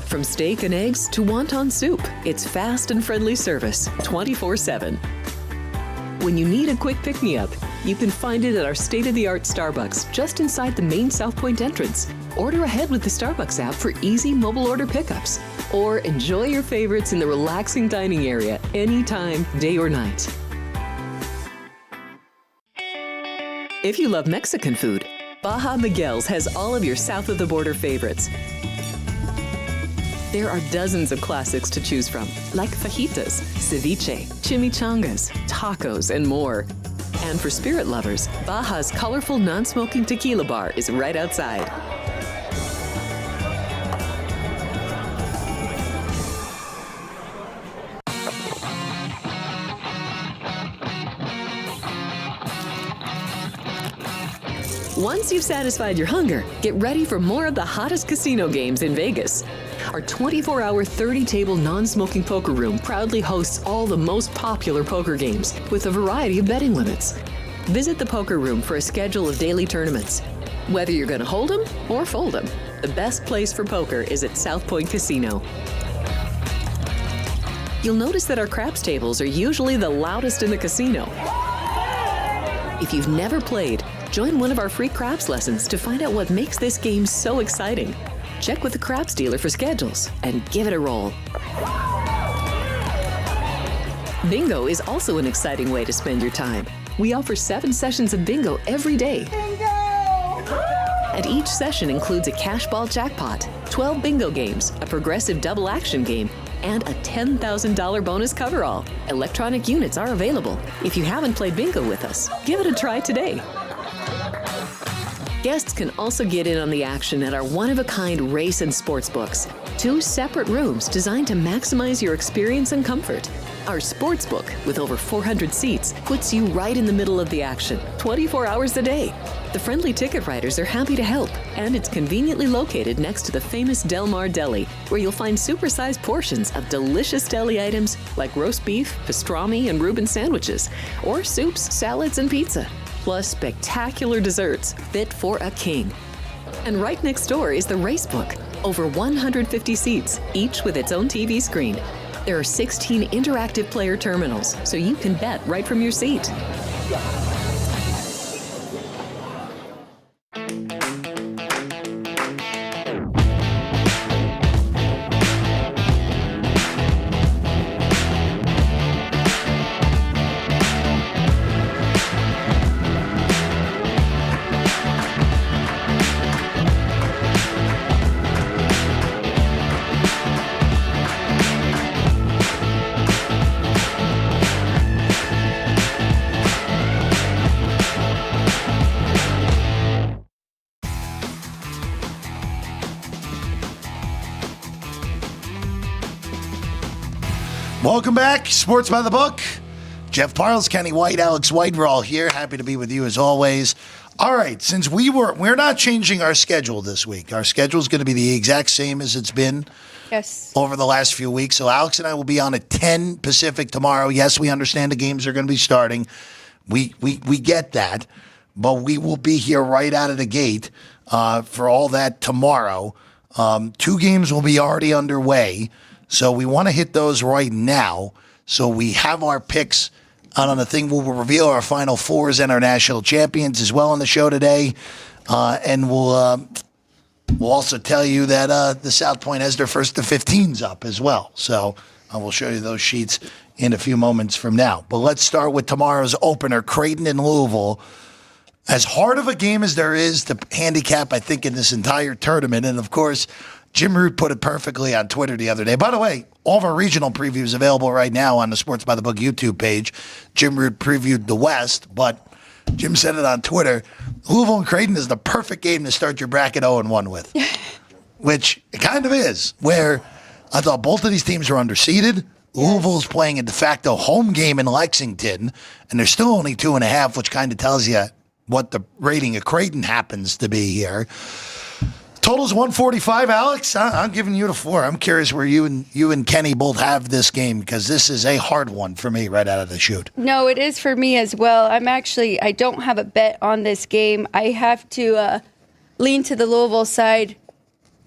From steak and eggs to wonton soup, it's fast and friendly service 24/7. When you need a quick pick-me-up, you can find it at our state-of-the-art Starbucks just inside the main South Point entrance. Order ahead with the Starbucks app for easy mobile order pickups. Or enjoy your favorites in the relaxing dining area anytime, day or night. If you love Mexican food, Baja Miguel's has all of your south of the border favorites. There are dozens of classics to choose from, like fajitas, ceviche, chimichangas, tacos, and more. And for spirit lovers, Baja's colorful non-smoking tequila bar is right outside. Once you've satisfied your hunger, get ready for more of the hottest casino games in Vegas. Our 24-hour, 30-table non-smoking poker room proudly hosts all the most popular poker games with a variety of betting limits. Visit the poker room for a schedule of daily tournaments. Whether you're going to hold 'em or fold 'em, the best place for poker is at South Point Casino. You'll notice that our craps tables are usually the loudest in the casino. If you've never played, join one of our free craps lessons to find out what makes this game so exciting. Check with the craps dealer for schedules and give it a roll. Bingo is also an exciting way to spend your time. We offer 7 sessions of bingo every day. And each session includes a cash ball jackpot, 12 bingo games, a progressive double action game, and a $10,000 bonus coverall. Electronic units are available. If you haven't played bingo with us, give it a try today. Guests can also get in on the action at our one-of-a-kind race and sports books, 2 separate rooms designed to maximize your experience and comfort. Our sports book, with over 400 seats, puts you right in the middle of the action, 24 hours a day. The friendly ticket writers are happy to help, and it's conveniently located next to the famous Del Mar Deli, where you'll find supersized portions of delicious deli items like roast beef, pastrami, and Reuben sandwiches, or soups, salads, and pizza, plus spectacular desserts fit for a king. And right next door is the race book, over 150 seats, each with its own TV screen. There are 16 interactive player terminals, so you can bet right from your seat. Welcome back, Sports by the Book. Jeff Parles, Kenny White, Alex White, we're all here. Happy to be with you as always. All right, since we're not changing our schedule this week. Our schedule is going to be the exact same as it's been over the last few weeks. So Alex and I will be on at 10 Pacific tomorrow. Yes, we understand the games are going to be starting. We get that, but we will be here right out of the gate for all that tomorrow. 2 games will be already underway. So we want to hit those right now. So we have our picks on the thing. We'll reveal our Final Fours and our national champions as well on the show today. And we'll also tell you that the South Point has their first to 15s up as well. So we'll show you those sheets in a few moments from now. But let's start with tomorrow's opener, Creighton and Louisville. As hard of a game as there is to handicap, I think, in this entire tournament. And, of course, Jim Root put it perfectly on Twitter the other day. By the way, all of our regional previews available right now on the Sports by the Book YouTube page. Jim Root previewed the West, but Jim said it on Twitter. Louisville and Creighton is the perfect game to start your bracket 0-1 with, which it kind of is, where I thought both of these teams are underseeded. Louisville's playing a de facto home game in Lexington, and they're still only 2.5, which kind of tells you what the rating of Creighton happens to be here. Total's 145, Alex. I'm giving you the floor. I'm curious where you and Kenny both have this game, because this is a hard one for me right out of the chute. No, it is for me as well. I don't have a bet on this game. I have to lean to the Louisville side,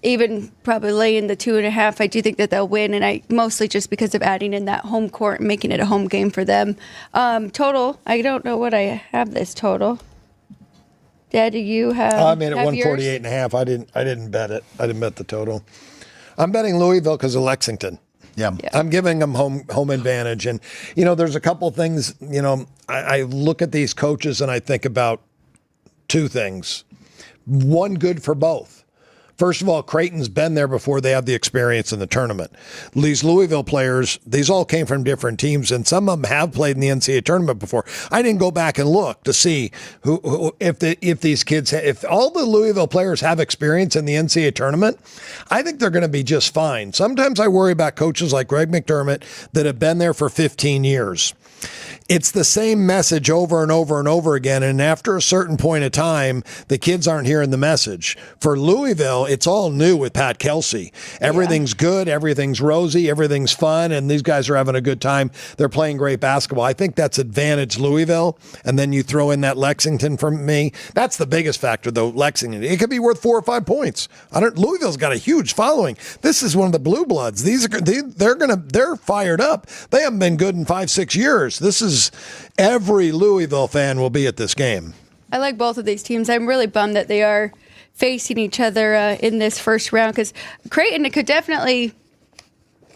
even probably lay in the 2.5. I do think that they'll win, and I mostly just because of adding in that home court and making it a home game for them. Total, I don't know what I have this total. Dad, do you have? I made it 148.5. I didn't bet it. I didn't bet the total. I'm betting Louisville because of Lexington. Yeah. I'm giving them home advantage. And, there's a couple things, I look at these coaches and I think about 2 things. One good for both. First of all, Creighton's been there before. They have the experience in the tournament. These Louisville players, these all came from different teams, and some of them have played in the NCAA tournament before. I didn't go back and look to see if these kids, if all the Louisville players have experience in the NCAA tournament. I think they're going to be just fine. Sometimes I worry about coaches like Greg McDermott that have been there for 15 years. it's the same message over and over and over again. And after a certain point of time, the kids aren't hearing the message. For Louisville, it's all new with Pat Kelsey. Everything's good. Everything's rosy. Everything's fun. And these guys are having a good time. They're playing great basketball. I think that's advantage Louisville. And then you throw in that Lexington from me. That's the biggest factor, though, Lexington. It could be worth 4 or 5 points. Louisville's got a huge following. This is one of the blue bloods. They're fired up. They haven't been good in 5-6 years. This is every Louisville fan will be at this game. I like both of these teams. I'm really bummed that they are facing each other in this first round, because Creighton could definitely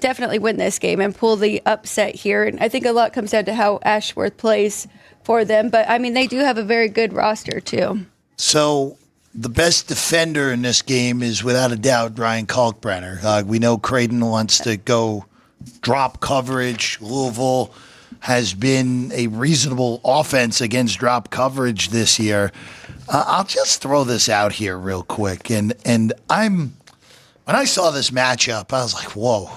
win this game and pull the upset here. And I think a lot comes down to how Ashworth plays for them. But, I mean, they do have a very good roster, too. So the best defender in this game is, without a doubt, Ryan Kalkbrenner. We know Creighton wants to go drop coverage. Louisville has been a reasonable offense against drop coverage this year. I'll just throw this out here real quick. And when I saw this matchup, I was like, whoa,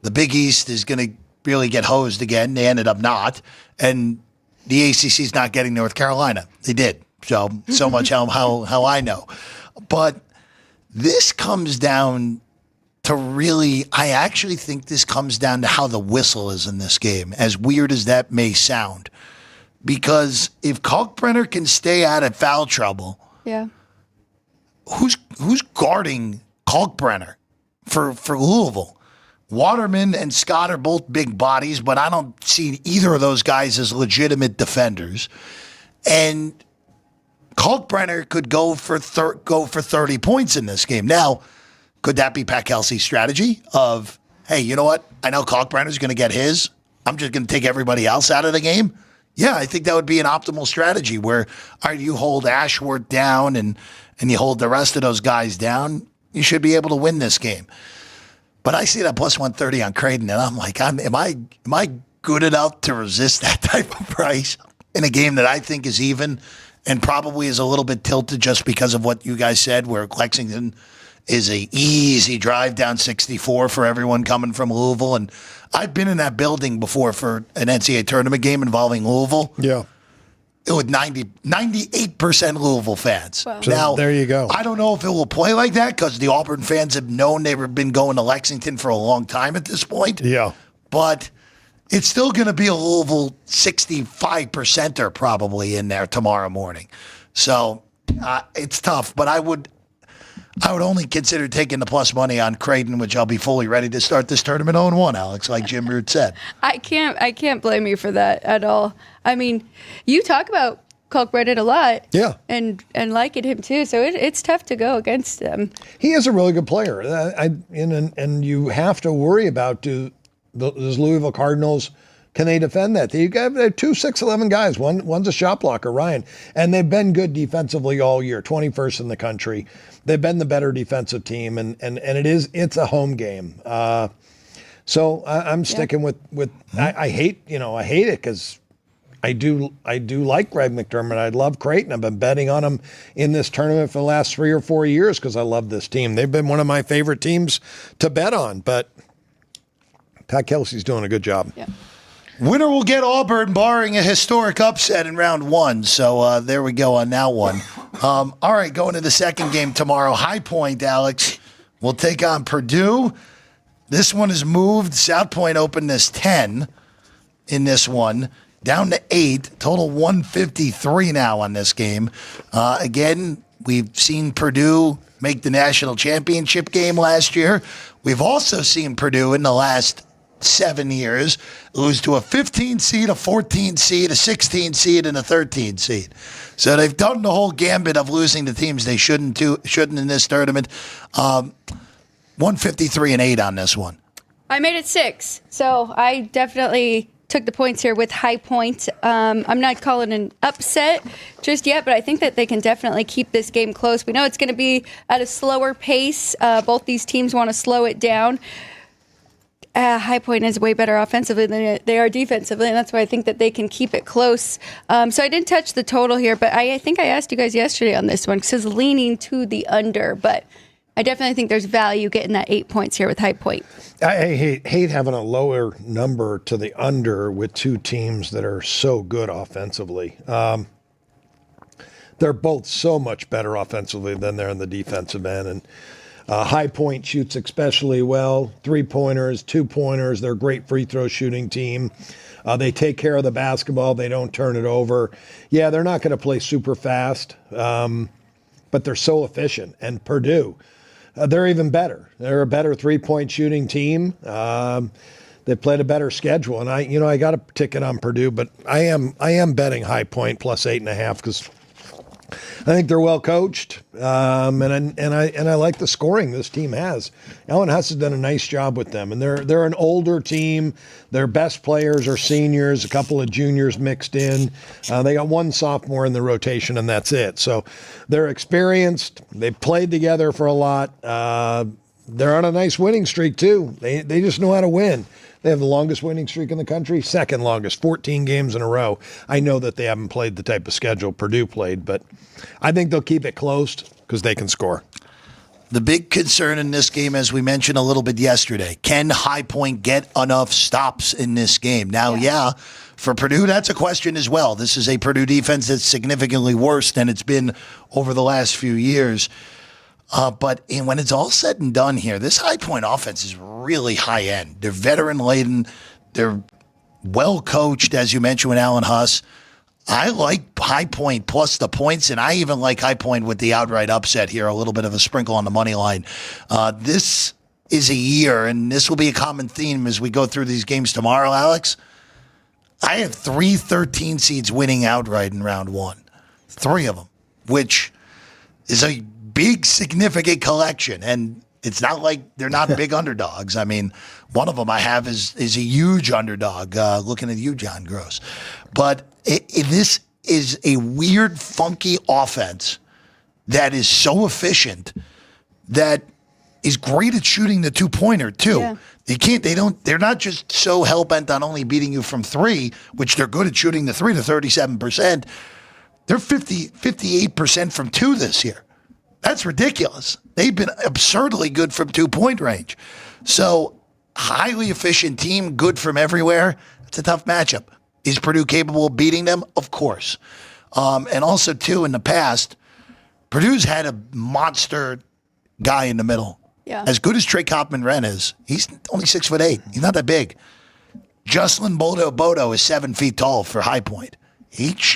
the Big East is going to really get hosed again. They ended up not. And the ACC's not getting North Carolina. They did. So much how I know. But this comes down to I actually think this comes down to how the whistle is in this game, as weird as that may sound. Because if Kalkbrenner can stay out of foul trouble, who's guarding Kalkbrenner for Louisville? Waterman and Scott are both big bodies, but I don't see either of those guys as legitimate defenders. And Kalkbrenner could go for 30 points in this game. Now, could that be Pat Kelsey's strategy of, hey, you know what? I know Kalkbrenner's going to get his. I'm just going to take everybody else out of the game. Yeah, I think that would be an optimal strategy where, all right, you hold Ashworth down and you hold the rest of those guys down. You should be able to win this game. But I see that plus 130 on Creighton, and I'm like, am I good enough to resist that type of price in a game that I think is even and probably is a little bit tilted just because of what you guys said, where Lexington is a easy drive down 64 for everyone coming from Louisville. And I've been in that building before for an NCAA tournament game involving Louisville. Yeah. It was 98% Louisville fans. Wow. So Now, there you go. I don't know if it will play like that because the Auburn fans have known they've been going to Lexington for a long time at this point. Yeah. But it's still going to be a Louisville 65%er probably in there tomorrow morning. So it's tough, but I would only consider taking the plus money on Creighton, which I'll be fully ready to start this tournament 0-1, Alex, like Jim Root said. I can't blame you for that at all. I mean, you talk about Kalkbrenner a lot. Yeah. And liking him too. So it's tough to go against him. He is a really good player. And you have to worry about, those Louisville Cardinals, can they defend that? They have 2 6'11" guys. One's a shot blocker, Ryan. And they've been good defensively all year, 21st in the country. They've been the better defensive team, and it's a home game. So I'm sticking with I hate it because I do like Greg McDermott. I love Creighton. I've been betting on them in this tournament for the last 3 or 4 years because I love this team. They've been one of my favorite teams to bet on, but Pat Kelsey's doing a good job. Yeah. Winner will get Auburn, barring a historic upset in round 1. So there we go on that one. All right, going to the second game tomorrow. High Point, Alex, will take on Purdue. This one is moved. South Point opened as 10 in this one, down to 8. Total 153 now on this game. Again, we've seen Purdue make the national championship game last year. We've also seen Purdue in the last 7 years lose to a 15 seed, a 14 seed, a 16 seed, and a 13 seed. So they've done the whole gambit of losing to teams they shouldn't in this tournament. 153-8 on this one. I made it 6, so I definitely took the points here with High Point. I'm not calling an upset just yet, but I think that they can definitely keep this game close. We know it's going to be at a slower pace. Both these teams want to slow it down. High Point is way better offensively than they are defensively, and that's why I think that they can keep it close. So I didn't touch the total here, but I think I asked you guys yesterday on this one because it's leaning to the under, but I definitely think there's value getting that 8 points here with High Point. I hate having a lower number to the under with two teams that are so good offensively. They're both so much better offensively than they're in the defensive end. And High Point shoots especially well. 3-pointers, 2-pointers. They're a great free throw shooting team. They take care of the basketball. They don't turn it over. Yeah, they're not going to play super fast, but they're so efficient. And Purdue, they're even better. They're a better 3-point shooting team. They played a better schedule. And I got a ticket on Purdue, but I am betting High Point plus 8.5 because I think they're well coached, and I like the scoring this team has. Alan Huss has done a nice job with them, and they're an older team. Their best players are seniors, a couple of juniors mixed in. They got one sophomore in the rotation, and that's it. So they're experienced. They've played together for a lot. They're on a nice winning streak too. They just know how to win. They have the longest winning streak in the country, second longest, 14 games in a row. I know that they haven't played the type of schedule Purdue played, but I think they'll keep it close because they can score. The big concern in this game, as we mentioned a little bit yesterday, can High Point get enough stops in this game? Now, yeah, for Purdue, that's a question as well. This is a Purdue defense that's significantly worse than it's been over the last few years. But when it's all said and done here, this High Point offense is really high end. They're veteran laden. They're well coached, as you mentioned with Alan Huss. I like High Point plus the points, and I even like High Point with the outright upset here, a little bit of a sprinkle on the money line. This is a year, and this will be a common theme as we go through these games tomorrow, Alex. I have 3 13 seeds winning outright in round one. 3 of them, which is a big, significant collection, and it's not like they're not big underdogs. I mean, one of them I have is a huge underdog, looking at you, John Gross. But this is a weird, funky offense that is so efficient that is great at shooting the 2-pointer, too. Yeah. They're not just so hell-bent on only beating you from 3, which they're good at shooting the 3 to 37%. They're 58% from 2 this year. That's ridiculous. They've been absurdly good from 2-point range. So, highly efficient team, good from everywhere. It's a tough matchup. Is Purdue capable of beating them? Of course. And also, too, in the past, Purdue's had a monster guy in the middle. Yeah. As good as Trey Kopman-Wren is, he's only 6'8". He's not that big. Jocelyn Bodo is 7 feet tall for High Point.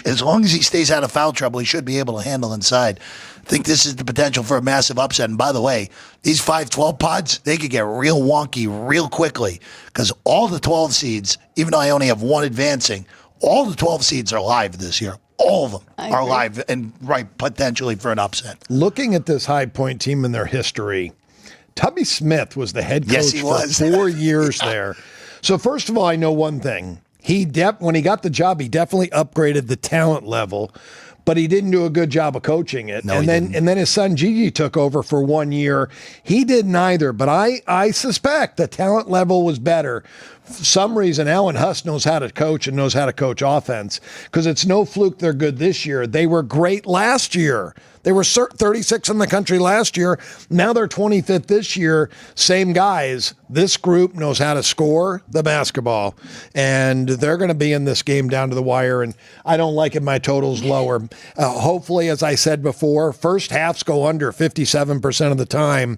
As long as he stays out of foul trouble, he should be able to handle inside. I think this is the potential for a massive upset. And by the way, these 5-12 pods, they could get real wonky real quickly because all the 12 seeds, even though I only have one advancing, all the 12 seeds are live this year. All of them are live and right potentially for an upset. Looking at this High Point team and their history, Tubby Smith was the head coach for 4 years there. So first of all, I know one thing. When he got the job, he definitely upgraded the talent level, but he didn't do a good job of coaching it. No, and then his son Gigi took over for 1 year. He didn't either, but I suspect the talent level was better. For some reason, Alan Huss knows how to coach and knows how to coach offense because it's no fluke they're good this year. They were great last year. They were 36 in the country last year. Now they're 25th this year. Same guys. This group knows how to score the basketball, and they're going to be in this game down to the wire, and I don't like it my totals lower. Hopefully, as I said before, first halves go under 57% of the time.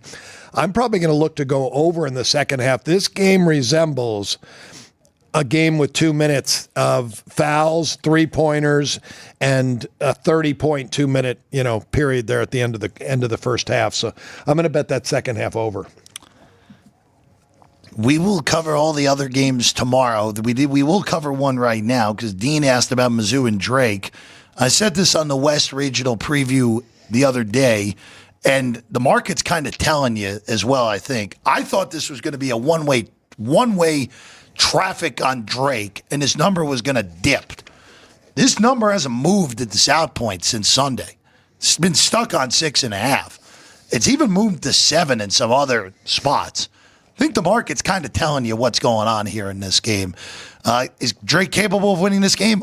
I'm probably going to look to go over in the second half. This game resembles a game with 2 minutes of fouls, 3-pointers, and a 30-point 2-minute, period there at the end of the first half. So I'm going to bet that second half over. We will cover all the other games tomorrow. We will cover one right now because Dean asked about Mizzou and Drake. I said this on the West Regional preview the other day, and the market's kind of telling you as well, I think. I thought this was going to be a one-way traffic on Drake, and his number was going to dip. This number hasn't moved at the South Point since Sunday. It's been stuck on 6.5. It's even moved to 7 in some other spots. I think the market's kind of telling you what's going on here in this game. Is Drake capable of winning this game?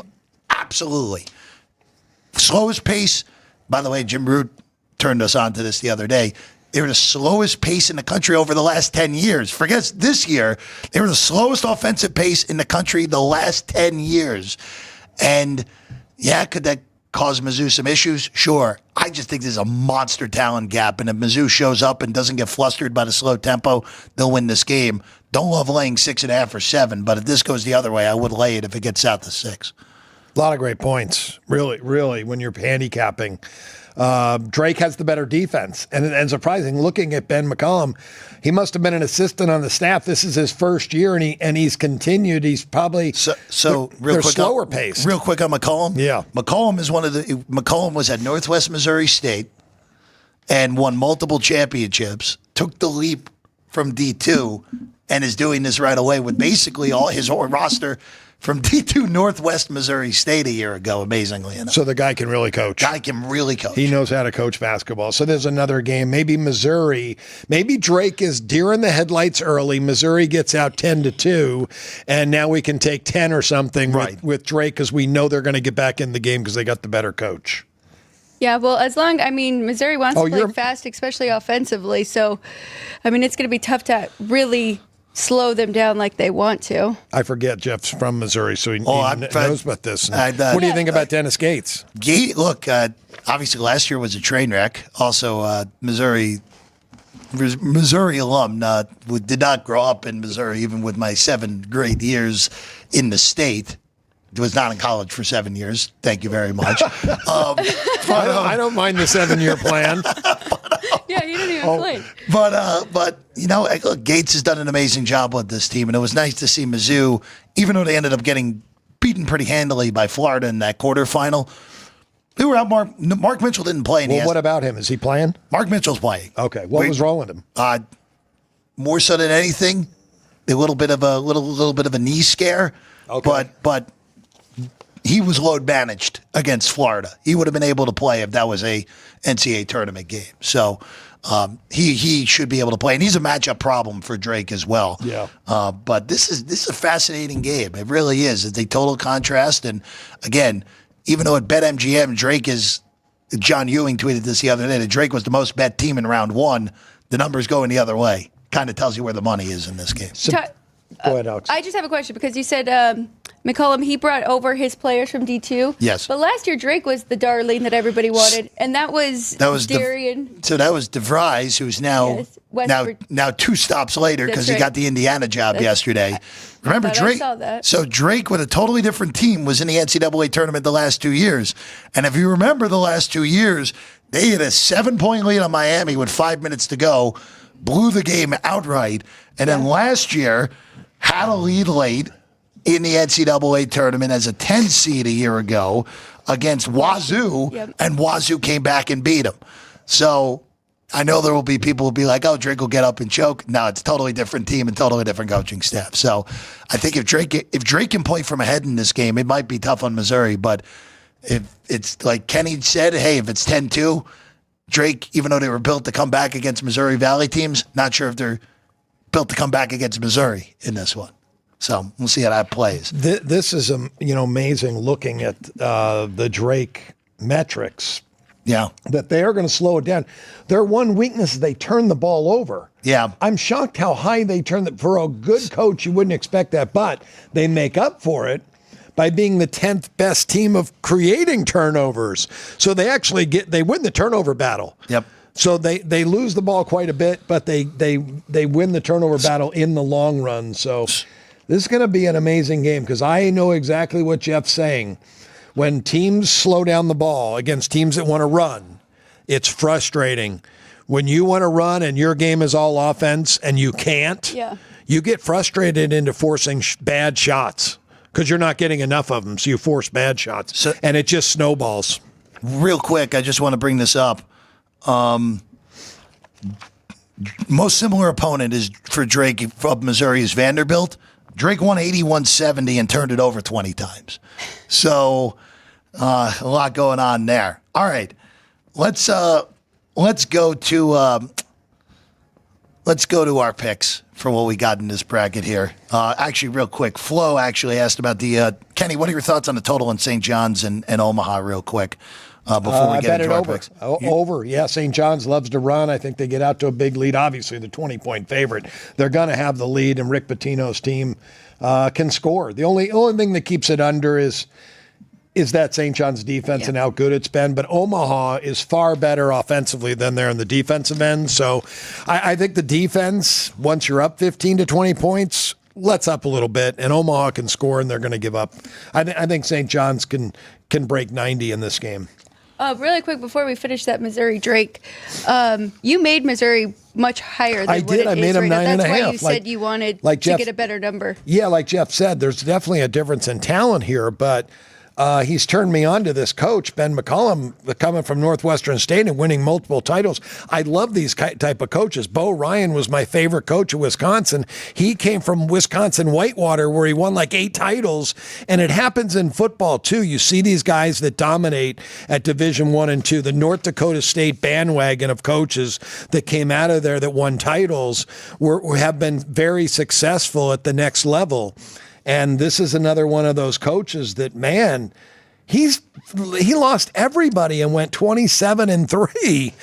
Absolutely. Slowest pace. By the way, Jim Root turned us on to this the other day. They were the slowest pace in the country over the last 10 years. Forget this year. They were the slowest offensive pace in the country the last 10 years. And, yeah, could that cause Mizzou some issues? Sure. I just think there's a monster talent gap. And if Mizzou shows up and doesn't get flustered by the slow tempo, they'll win this game. Don't love laying 6.5 or 7. But if this goes the other way, I would lay it if it gets south to 6. A lot of great points. Really, when you're handicapping. Drake has the better defense. And surprising, looking at Ben McCollum, he must have been an assistant on the staff. This is his first year, and he's continued. He's probably real quick slower pace. Real quick on McCollum. Yeah. McCollum was at Northwest Missouri State and won multiple championships, took the leap from D2, and is doing this right away with basically all his whole roster from D2 Northwest Missouri State a year ago, amazingly enough. So the guy can really coach. He knows how to coach basketball. So there's another game. Maybe Missouri. Maybe Drake is deer in the headlights early. Missouri gets out 10-2, and now we can take 10 or something with Drake because we know they're going to get back in the game because they got the better coach. Yeah, well, Missouri wants to play fast, especially offensively. So, it's going to be tough to really slow them down like they want to. I forget Jeff's from Missouri, so he knows about this. What do you think about Dennis Gates? Look, obviously last year was a train wreck. Also, Missouri alum, did not grow up in Missouri, even with my 7 great years in the state. Was not in college for 7 years. Thank you very much. I don't mind the 7-year plan. Yeah, he didn't even play. But look, Gates has done an amazing job with this team, and it was nice to see Mizzou, even though they ended up getting beaten pretty handily by Florida in that quarterfinal. They were out. Mark Mitchell didn't play. Well, what about him? Is he playing? Mark Mitchell's playing. Okay, what was wrong with him? More so than anything, a little bit of a knee scare. Okay. But he was load managed against Florida. He would have been able to play if that was a NCAA tournament game. So he should be able to play, and he's a matchup problem for Drake as well. Yeah. But this is a fascinating game. It really is. It's a total contrast. And again, even though at BetMGM, Drake is. John Ewing tweeted this the other day that Drake was the most bet team in round 1. The numbers going the other way. Kind of tells you where the money is in this game. Go ahead, Alex. I just have a question because you said McCollum, he brought over his players from D2. Yes. But last year, Drake was the darling that everybody wanted, and that was Darian. So that was DeVries, who's now 2 stops later because he got the Indiana job yesterday. Remember, Drake? I saw that. So Drake, with a totally different team, was in the NCAA tournament the last 2 years. And if you remember the last 2 years, they had a 7-point lead on Miami with 5 minutes to go, blew the game outright, and then last year had a lead late in the NCAA tournament as a 10 seed a year ago against Wazoo, and Wazoo came back and beat them. So I know there will be people who will be like, oh, Drake will get up and choke. No, it's a totally different team and totally different coaching staff. So I think if Drake can play from ahead in this game, it might be tough on Missouri. But if it's like Kenny said, hey, if it's 10-2, Drake, even though they were built to come back against Missouri Valley teams, not sure if they're built to come back against Missouri in this one. So we'll see how that plays. This is amazing looking at the Drake metrics. Yeah. That they are going to slow it down. Their one weakness is they turn the ball over. Yeah. I'm shocked how high they turn it. For a good coach, you wouldn't expect that, but they make up for it by being the 10th best team of creating turnovers. So they actually win the turnover battle. Yep. So they lose the ball quite a bit, but they win the turnover battle in the long run. So this is going to be an amazing game because I know exactly what Jeff's saying. When teams slow down the ball against teams that want to run, it's frustrating. When you want to run and your game is all offense and you can't, you get frustrated into forcing bad shots because you're not getting enough of them. So you force bad shots, and it just snowballs. Real quick, I just want to bring this up. Most similar opponent is for Drake of Missouri is Vanderbilt. Drake won 81-70 and turned it over 20 times. So a lot going on there. All right, let's go to our picks for what we got in this bracket here. Actually, real quick, Flo actually asked about the Kenny. What are your thoughts on the total in St. John's and Omaha? Real quick. before we I get bet it into our over. picks. Over. Yeah, St. John's loves to run. I think they get out to a big lead. Obviously, the 20-point favorite. They're going to have the lead, and Rick Pitino's team can score. The only thing that keeps it under is that St. John's defense and how good it's been. But Omaha is far better offensively than they're in the defensive end. So I think the defense, once you're up 15 to 20 points, lets up a little bit, and Omaha can score, and they're going to give up. I think St. John's can break 90 in this game. Really quick before we finish that Missouri-Drake, you made Missouri much higher than I did. I made them 9.5. That's why you said you wanted to get a better number. Yeah, like Jeff said, there's definitely a difference in talent here, but he's turned me on to this coach, Ben McCollum, coming from Northwestern State and winning multiple titles. I love these type of coaches. Bo Ryan was my favorite coach at Wisconsin. He came from Wisconsin Whitewater, where he won like 8 titles, and it happens in football too. You see these guys that dominate at Division I and II. The North Dakota State bandwagon of coaches that came out of there that won titles have been very successful at the next level. And this is another one of those coaches that, man, he lost everybody and went 27-3,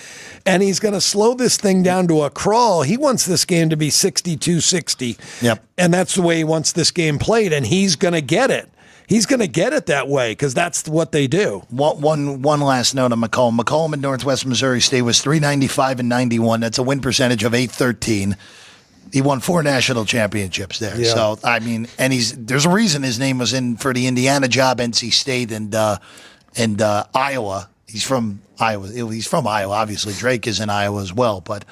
and he's going to slow this thing down to a crawl. He wants this game to be 62-60. Yep. And that's the way he wants this game played, and he's going to get it. He's going to get it that way because that's what they do. One last note on McCollum. McCollum at Northwest Missouri State was 395-91. That's a win percentage of 813. He won 4 national championships there. Yeah. So, I mean, and there's a reason his name was in for the Indiana job, NC State, and Iowa. He's from Iowa. He's from Iowa. Obviously, Drake is in Iowa as well. But,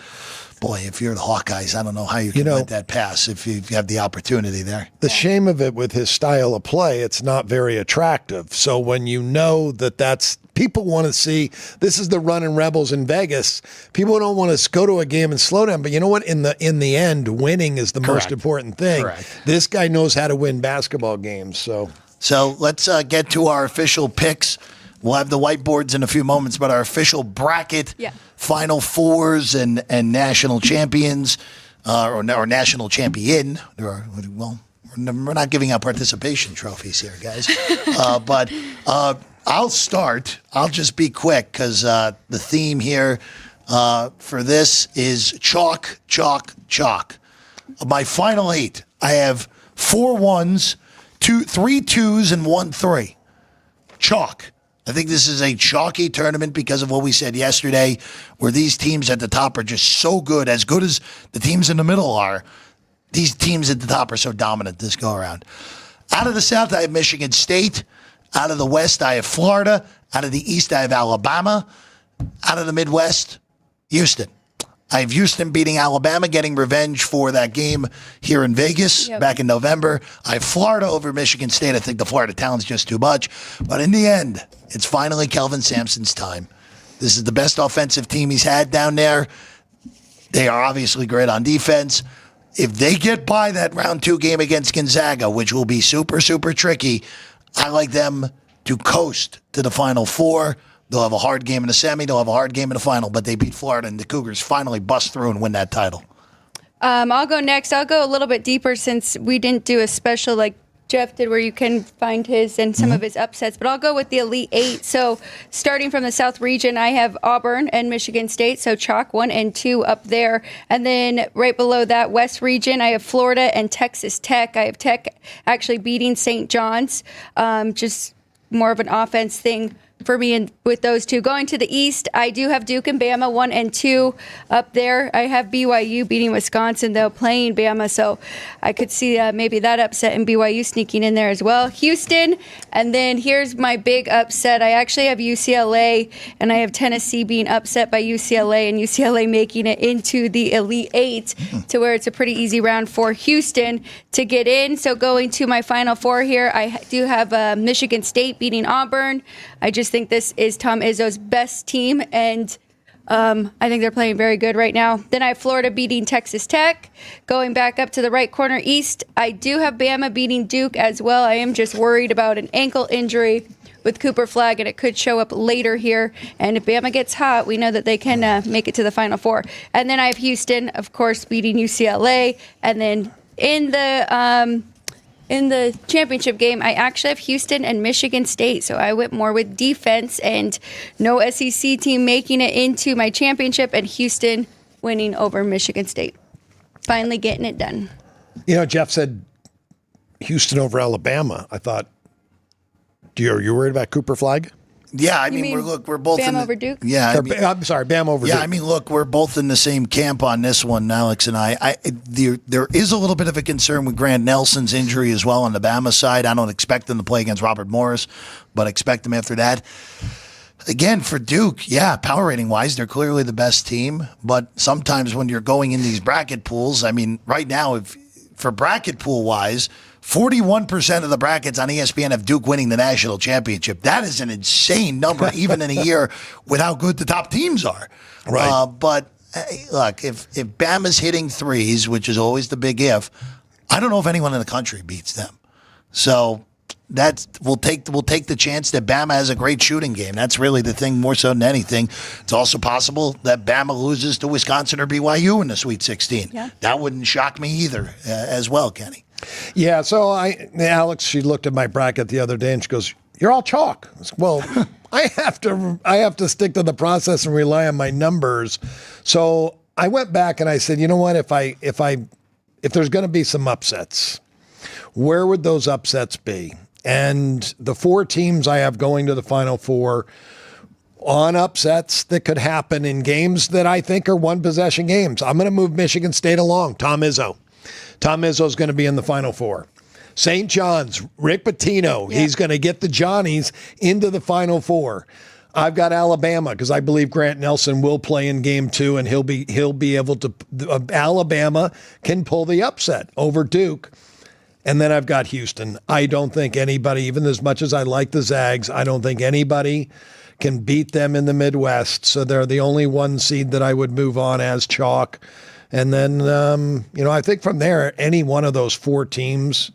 boy, if you're the Hawkeyes, I don't know how you can let that pass if you have the opportunity there. The shame of it with his style of play, it's not very attractive. So when you know that's people want to see, this is the running Rebels in Vegas. People don't want to go to a game and slow down. But you know what? In the end, winning is the most important thing. Correct. This guy knows how to win basketball games. So let's get to our official picks. We'll have the whiteboards in a few moments, but our official bracket, Final Fours and national champions, or national champion. Well, we're not giving out participation trophies here, guys. But I'll start. I'll just be quick because the theme here for this is chalk, chalk, chalk. My final 8, I have 4 1s, 3 2s, and 1 3. Chalk. I think this is a chalky tournament because of what we said yesterday, where these teams at the top are just so good as the teams in the middle are. These teams at the top are so dominant this go around. Out of the South, I have Michigan State. Out of the West, I have Florida. Out of the East, I have Alabama. Out of the Midwest, Houston. I have Houston beating Alabama, getting revenge for that game here in Vegas back in November. I have Florida over Michigan State. I think the Florida talent's just too much. But in the end, it's finally Kelvin Sampson's time. This is the best offensive team he's had down there. They are obviously great on defense. If they get by that round 2 game against Gonzaga, which will be super, super tricky, I like them to coast to the Final Four. They'll have a hard game in the semi. They'll have a hard game in the final, but they beat Florida, and the Cougars finally bust through and win that title. I'll go next. I'll go a little bit deeper since we didn't do a special like Jeff did where you can find his and some of his upsets, but I'll go with the Elite 8. So starting from the South region, I have Auburn and Michigan State, so chalk 1 and 2 up there. And then right below that, West region, I have Florida and Texas Tech. I have Tech actually beating St. John's, just more of an offense thing for me and with those two. Going to the East, I do have Duke and Bama 1 and 2 up there. I have BYU beating Wisconsin, though, playing Bama, so I could see maybe that upset and BYU sneaking in there as well. Houston, and then here's my big upset. I actually have UCLA, and I have Tennessee being upset by UCLA, and UCLA making it into the Elite 8 to where it's a pretty easy round for Houston to get in. So going to my Final Four here, I do have Michigan State beating Auburn. I just think this is Tom Izzo's best team, and I think they're playing very good right now. Then I have Florida beating Texas Tech. Going back up to the right corner East, I do have Bama beating Duke as well. I am just worried about an ankle injury with Cooper Flagg, and it could show up later here. And if Bama gets hot, we know that they can make it to the Final Four. And then I have Houston, of course, beating UCLA. And then in the in the championship game, I actually have Houston and Michigan State. So I went more with defense and no SEC team making it into my championship and Houston winning over Michigan State. Finally getting it done. Jeff said Houston over Alabama. I thought, are you worried about Cooper Flag? Yeah, I mean, we're both Bam in over Duke? Yeah, I'm sorry, Bam over Duke. Yeah, I mean, look, we're both in the same camp on this one, Alex and I. There is a little bit of a concern with Grant Nelson's injury as well on the Bama side. I don't expect him to play against Robert Morris, but expect him after that. Again, for Duke, yeah, power rating wise, they're clearly the best team. But sometimes when you're going in these bracket pools, I mean, right now, for bracket pool wise, 41% of the brackets on ESPN have Duke winning the national championship. That is an insane number, even in a year with how good the top teams are. Right. But look, if Bama's hitting threes, which is always the big if, I don't know if anyone in the country beats them. So we'll take the chance that Bama has a great shooting game. That's really the thing more so than anything. It's also possible that Bama loses to Wisconsin or BYU in the Sweet 16. Yeah. That wouldn't shock me either as well, Kenny. Yeah, so Alex, she looked at my bracket the other day and she goes, "You're all chalk." I said, well, I have to stick to the process and rely on my numbers. So I went back and I said, you know what, if there's going to be some upsets, where would those upsets be? And the 4 teams I have going to the Final Four on upsets that could happen in games that I think are one-possession games. I'm going to move Michigan State along. Tom Izzo. Tom Izzo's going to be in the Final Four. St. John's, Rick Pitino, he's going to get the Johnnies into the Final Four. I've got Alabama because I believe Grant Nelson will play in Game 2, and he'll be able to. Alabama can pull the upset over Duke. And then I've got Houston. I don't think anybody, even as much as I like the Zags, I don't think anybody can beat them in the Midwest. So they're the only 1 seed that I would move on as chalk. And then, I think from there, any one of those 4 teams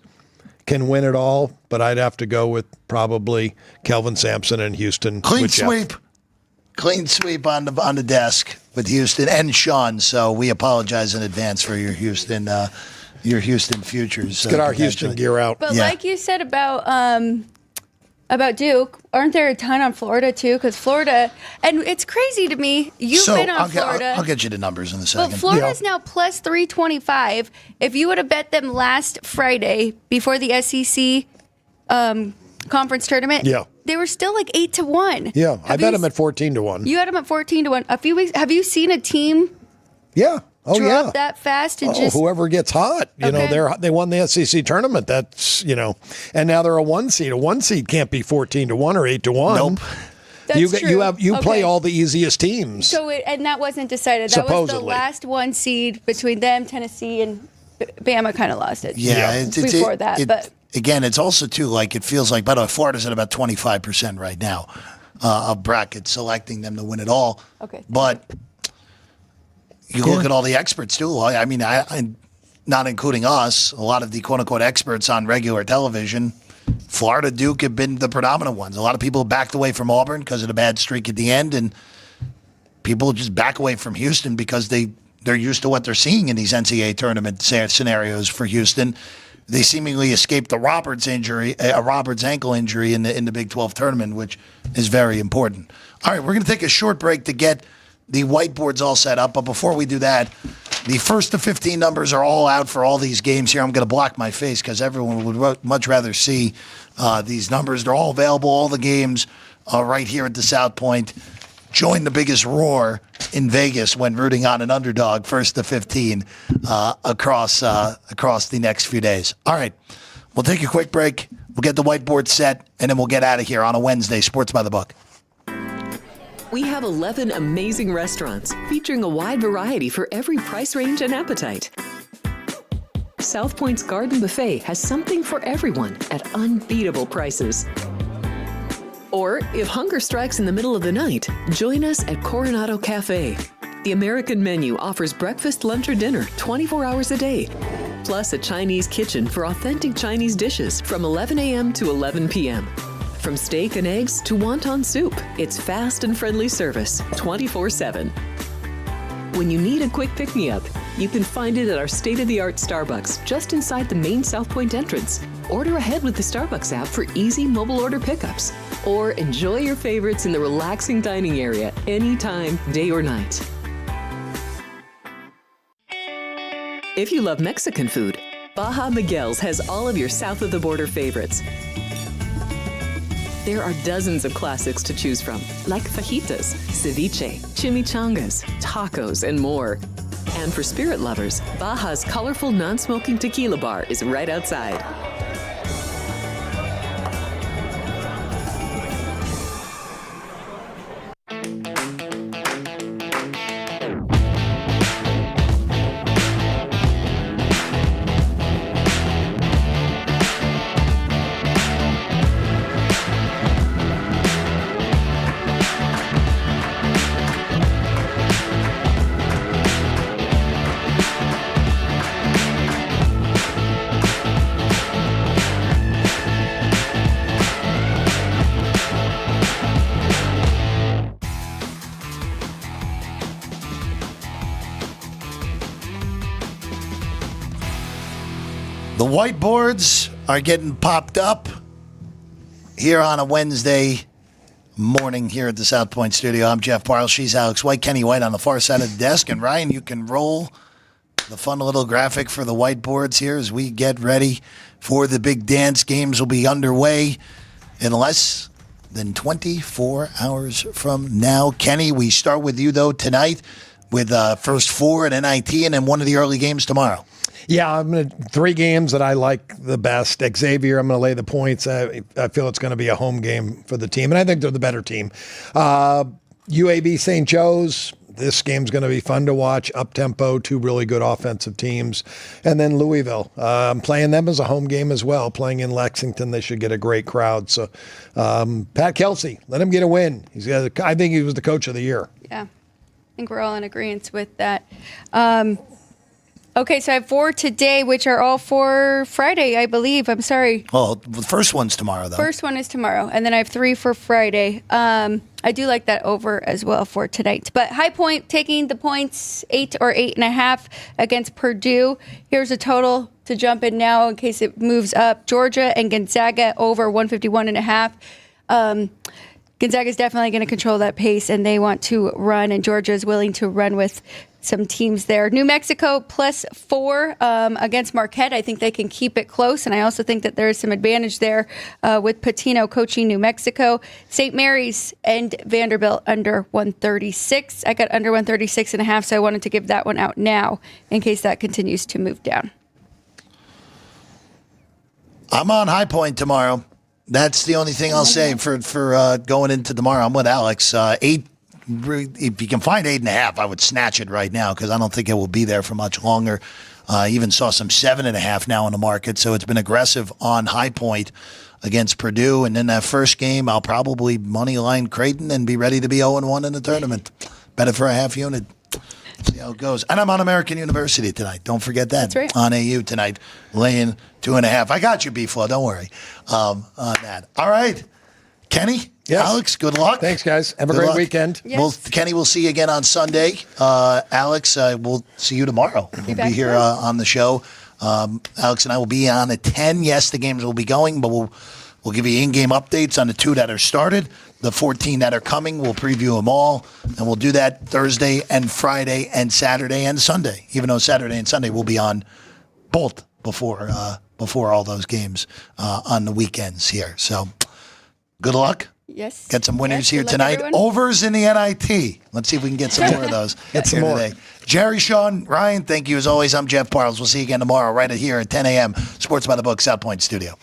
can win it all. But I'd have to go with probably Kelvin Sampson and Houston. Clean sweep on the desk with Houston and Sean. So we apologize in advance for your Houston futures. Let's get our Houston gear out. But like you said about Duke, aren't there a ton on Florida too? Because Florida, and it's crazy to me. You've been on Florida. I'll get you the numbers in a second. But Florida's now plus 325. If you would have bet them last Friday before the SEC conference tournament, they were still like 8-1. Yeah, I bet them at 14-1. You had them at 14-1. A few weeks. Have you seen a team? Yeah. Oh, drop that fast and just whoever gets hot, they won the SEC tournament. That's and now they're a 1 seed. A 1 seed can't be 14-1 or 8-1. Nope. That's true. You play all the easiest teams. So and that wasn't decided. That was the last 1 seed between them, Tennessee, and Bama. Kind of lost it. Yeah, before that, but again, it's also too like it feels like. By the way, Florida's at about 25% right now of bracket selecting them to win it all. Okay, but. You look at all the experts, too. I mean, I not including us, a lot of the quote-unquote experts on regular television, Florida, Duke have been the predominant ones. A lot of people backed away from Auburn because of the bad streak at the end, and people just back away from Houston because they're used to what they're seeing in these NCAA tournament scenarios for Houston. They seemingly escaped the Roberts ankle injury in the Big 12 tournament, which is very important. All right, we're going to take a short break to get the whiteboard's all set up, but before we do that, the 1 to 15 numbers are all out for all these games here. I'm going to block my face because everyone would much rather see these numbers. They're all available, all the games right here at the South Point. Join the biggest roar in Vegas when rooting on an underdog, 1 to 15 across the next few days. All right, we'll take a quick break. We'll get the whiteboard set, and then we'll get out of here on a Wednesday, Sports by the Book. We have 11 amazing restaurants featuring a wide variety for every price range and appetite. South Point's Garden Buffet has something for everyone at unbeatable prices. Or if hunger strikes in the middle of the night, join us at Coronado Cafe. The American menu offers breakfast, lunch, or dinner 24 hours a day, plus a Chinese kitchen for authentic Chinese dishes from 11 a.m. to 11 p.m. From steak and eggs to wonton soup, it's fast and friendly service 24/7. When you need a quick pick-me-up, You can find it at our state-of-the-art Starbucks just inside the main South Point entrance. Order ahead with the Starbucks app for easy mobile order pickups. Or enjoy your favorites in the relaxing dining area anytime, day or night. If you love Mexican food, Baja Miguel's has all of your south-of-the-border favorites. There are dozens of classics to choose from, like fajitas, ceviche, chimichangas, tacos, and more. And for spirit lovers, Baja's colorful non-smoking tequila bar is right outside. The whiteboards are getting popped up here on a Wednesday morning here at the South Point studio. I'm Jeff Parles. She's Alex White. Kenny White on the far side of the desk. And Ryan, you can roll the fun little graphic for the whiteboards here as we get ready for the big dance. Games will be underway in less than 24 hours from now. Kenny, we start with you, though, tonight with first four at NIT and then one of the early games tomorrow. Yeah, I'm going to 3 games that I like the best. Xavier, I'm going to lay the points. I feel it's going to be a home game for the team, and I think they're the better team. UAB St. Joe's, this game's going to be fun to watch. Up-tempo, 2 really good offensive teams. And then Louisville, I'm playing them as a home game as well. Playing in Lexington, they should get a great crowd. So Pat Kelsey, let him get a win. I think he was the coach of the year. Yeah, I think we're all in agreement with that. Okay, so I have 4 today, which are all for Friday, I believe. I'm sorry. Well, the first one's tomorrow, though. First one is tomorrow, and then I have 3 for Friday. I do like that over as well for tonight. But High Point taking the points, 8 or 8.5 against Purdue. Here's a total to jump in now in case it moves up. Georgia and Gonzaga over 151.5. Gonzaga is definitely going to control that pace, and they want to run, and Georgia is willing to run with some teams there. New Mexico +4 against Marquette. I think they can keep it close, and I also think that there is some advantage there with Patino coaching New Mexico. St. Mary's and Vanderbilt under 136. I got under 136.5, so I wanted to give that one out now in case that continues to move down. I'm on High Point tomorrow. That's the only thing I'll say for going into tomorrow. I'm with Alex. 8. If you can find 8.5, I would snatch it right now because I don't think it will be there for much longer. Even saw some 7.5 now in the market, so it's been aggressive on High Point against Purdue. And in that first game, I'll probably money line Creighton and be ready to be 0-1 in the tournament. Bet it for a half unit. See how it goes. And I'm on American University tonight. Don't forget that. That's right. On AU tonight, laying 2.5. I got you, B-Flow. Don't worry on that. All right. Kenny, yes. Alex, good luck. Thanks, guys. Have a great weekend. Yes. Kenny, we'll see you again on Sunday. Alex, we'll see you tomorrow. We'll be here on the show. Alex and I will be on at 10. Yes, the games will be going, but we'll give you in-game updates on the 2 that are started. The 14 that are coming, we'll preview them all. And we'll do that Thursday and Friday and Saturday and Sunday, even though Saturday and Sunday will be on both before all those games on the weekends here. So good luck. Yes. Get some winners here tonight. Overs in the NIT. Let's see if we can get some more of those. Get some more. Today. Jerry, Sean, Ryan, thank you as always. I'm Jeff Parles. We'll see you again tomorrow right here at 10 a.m. Sports by the Book, South Point Studio.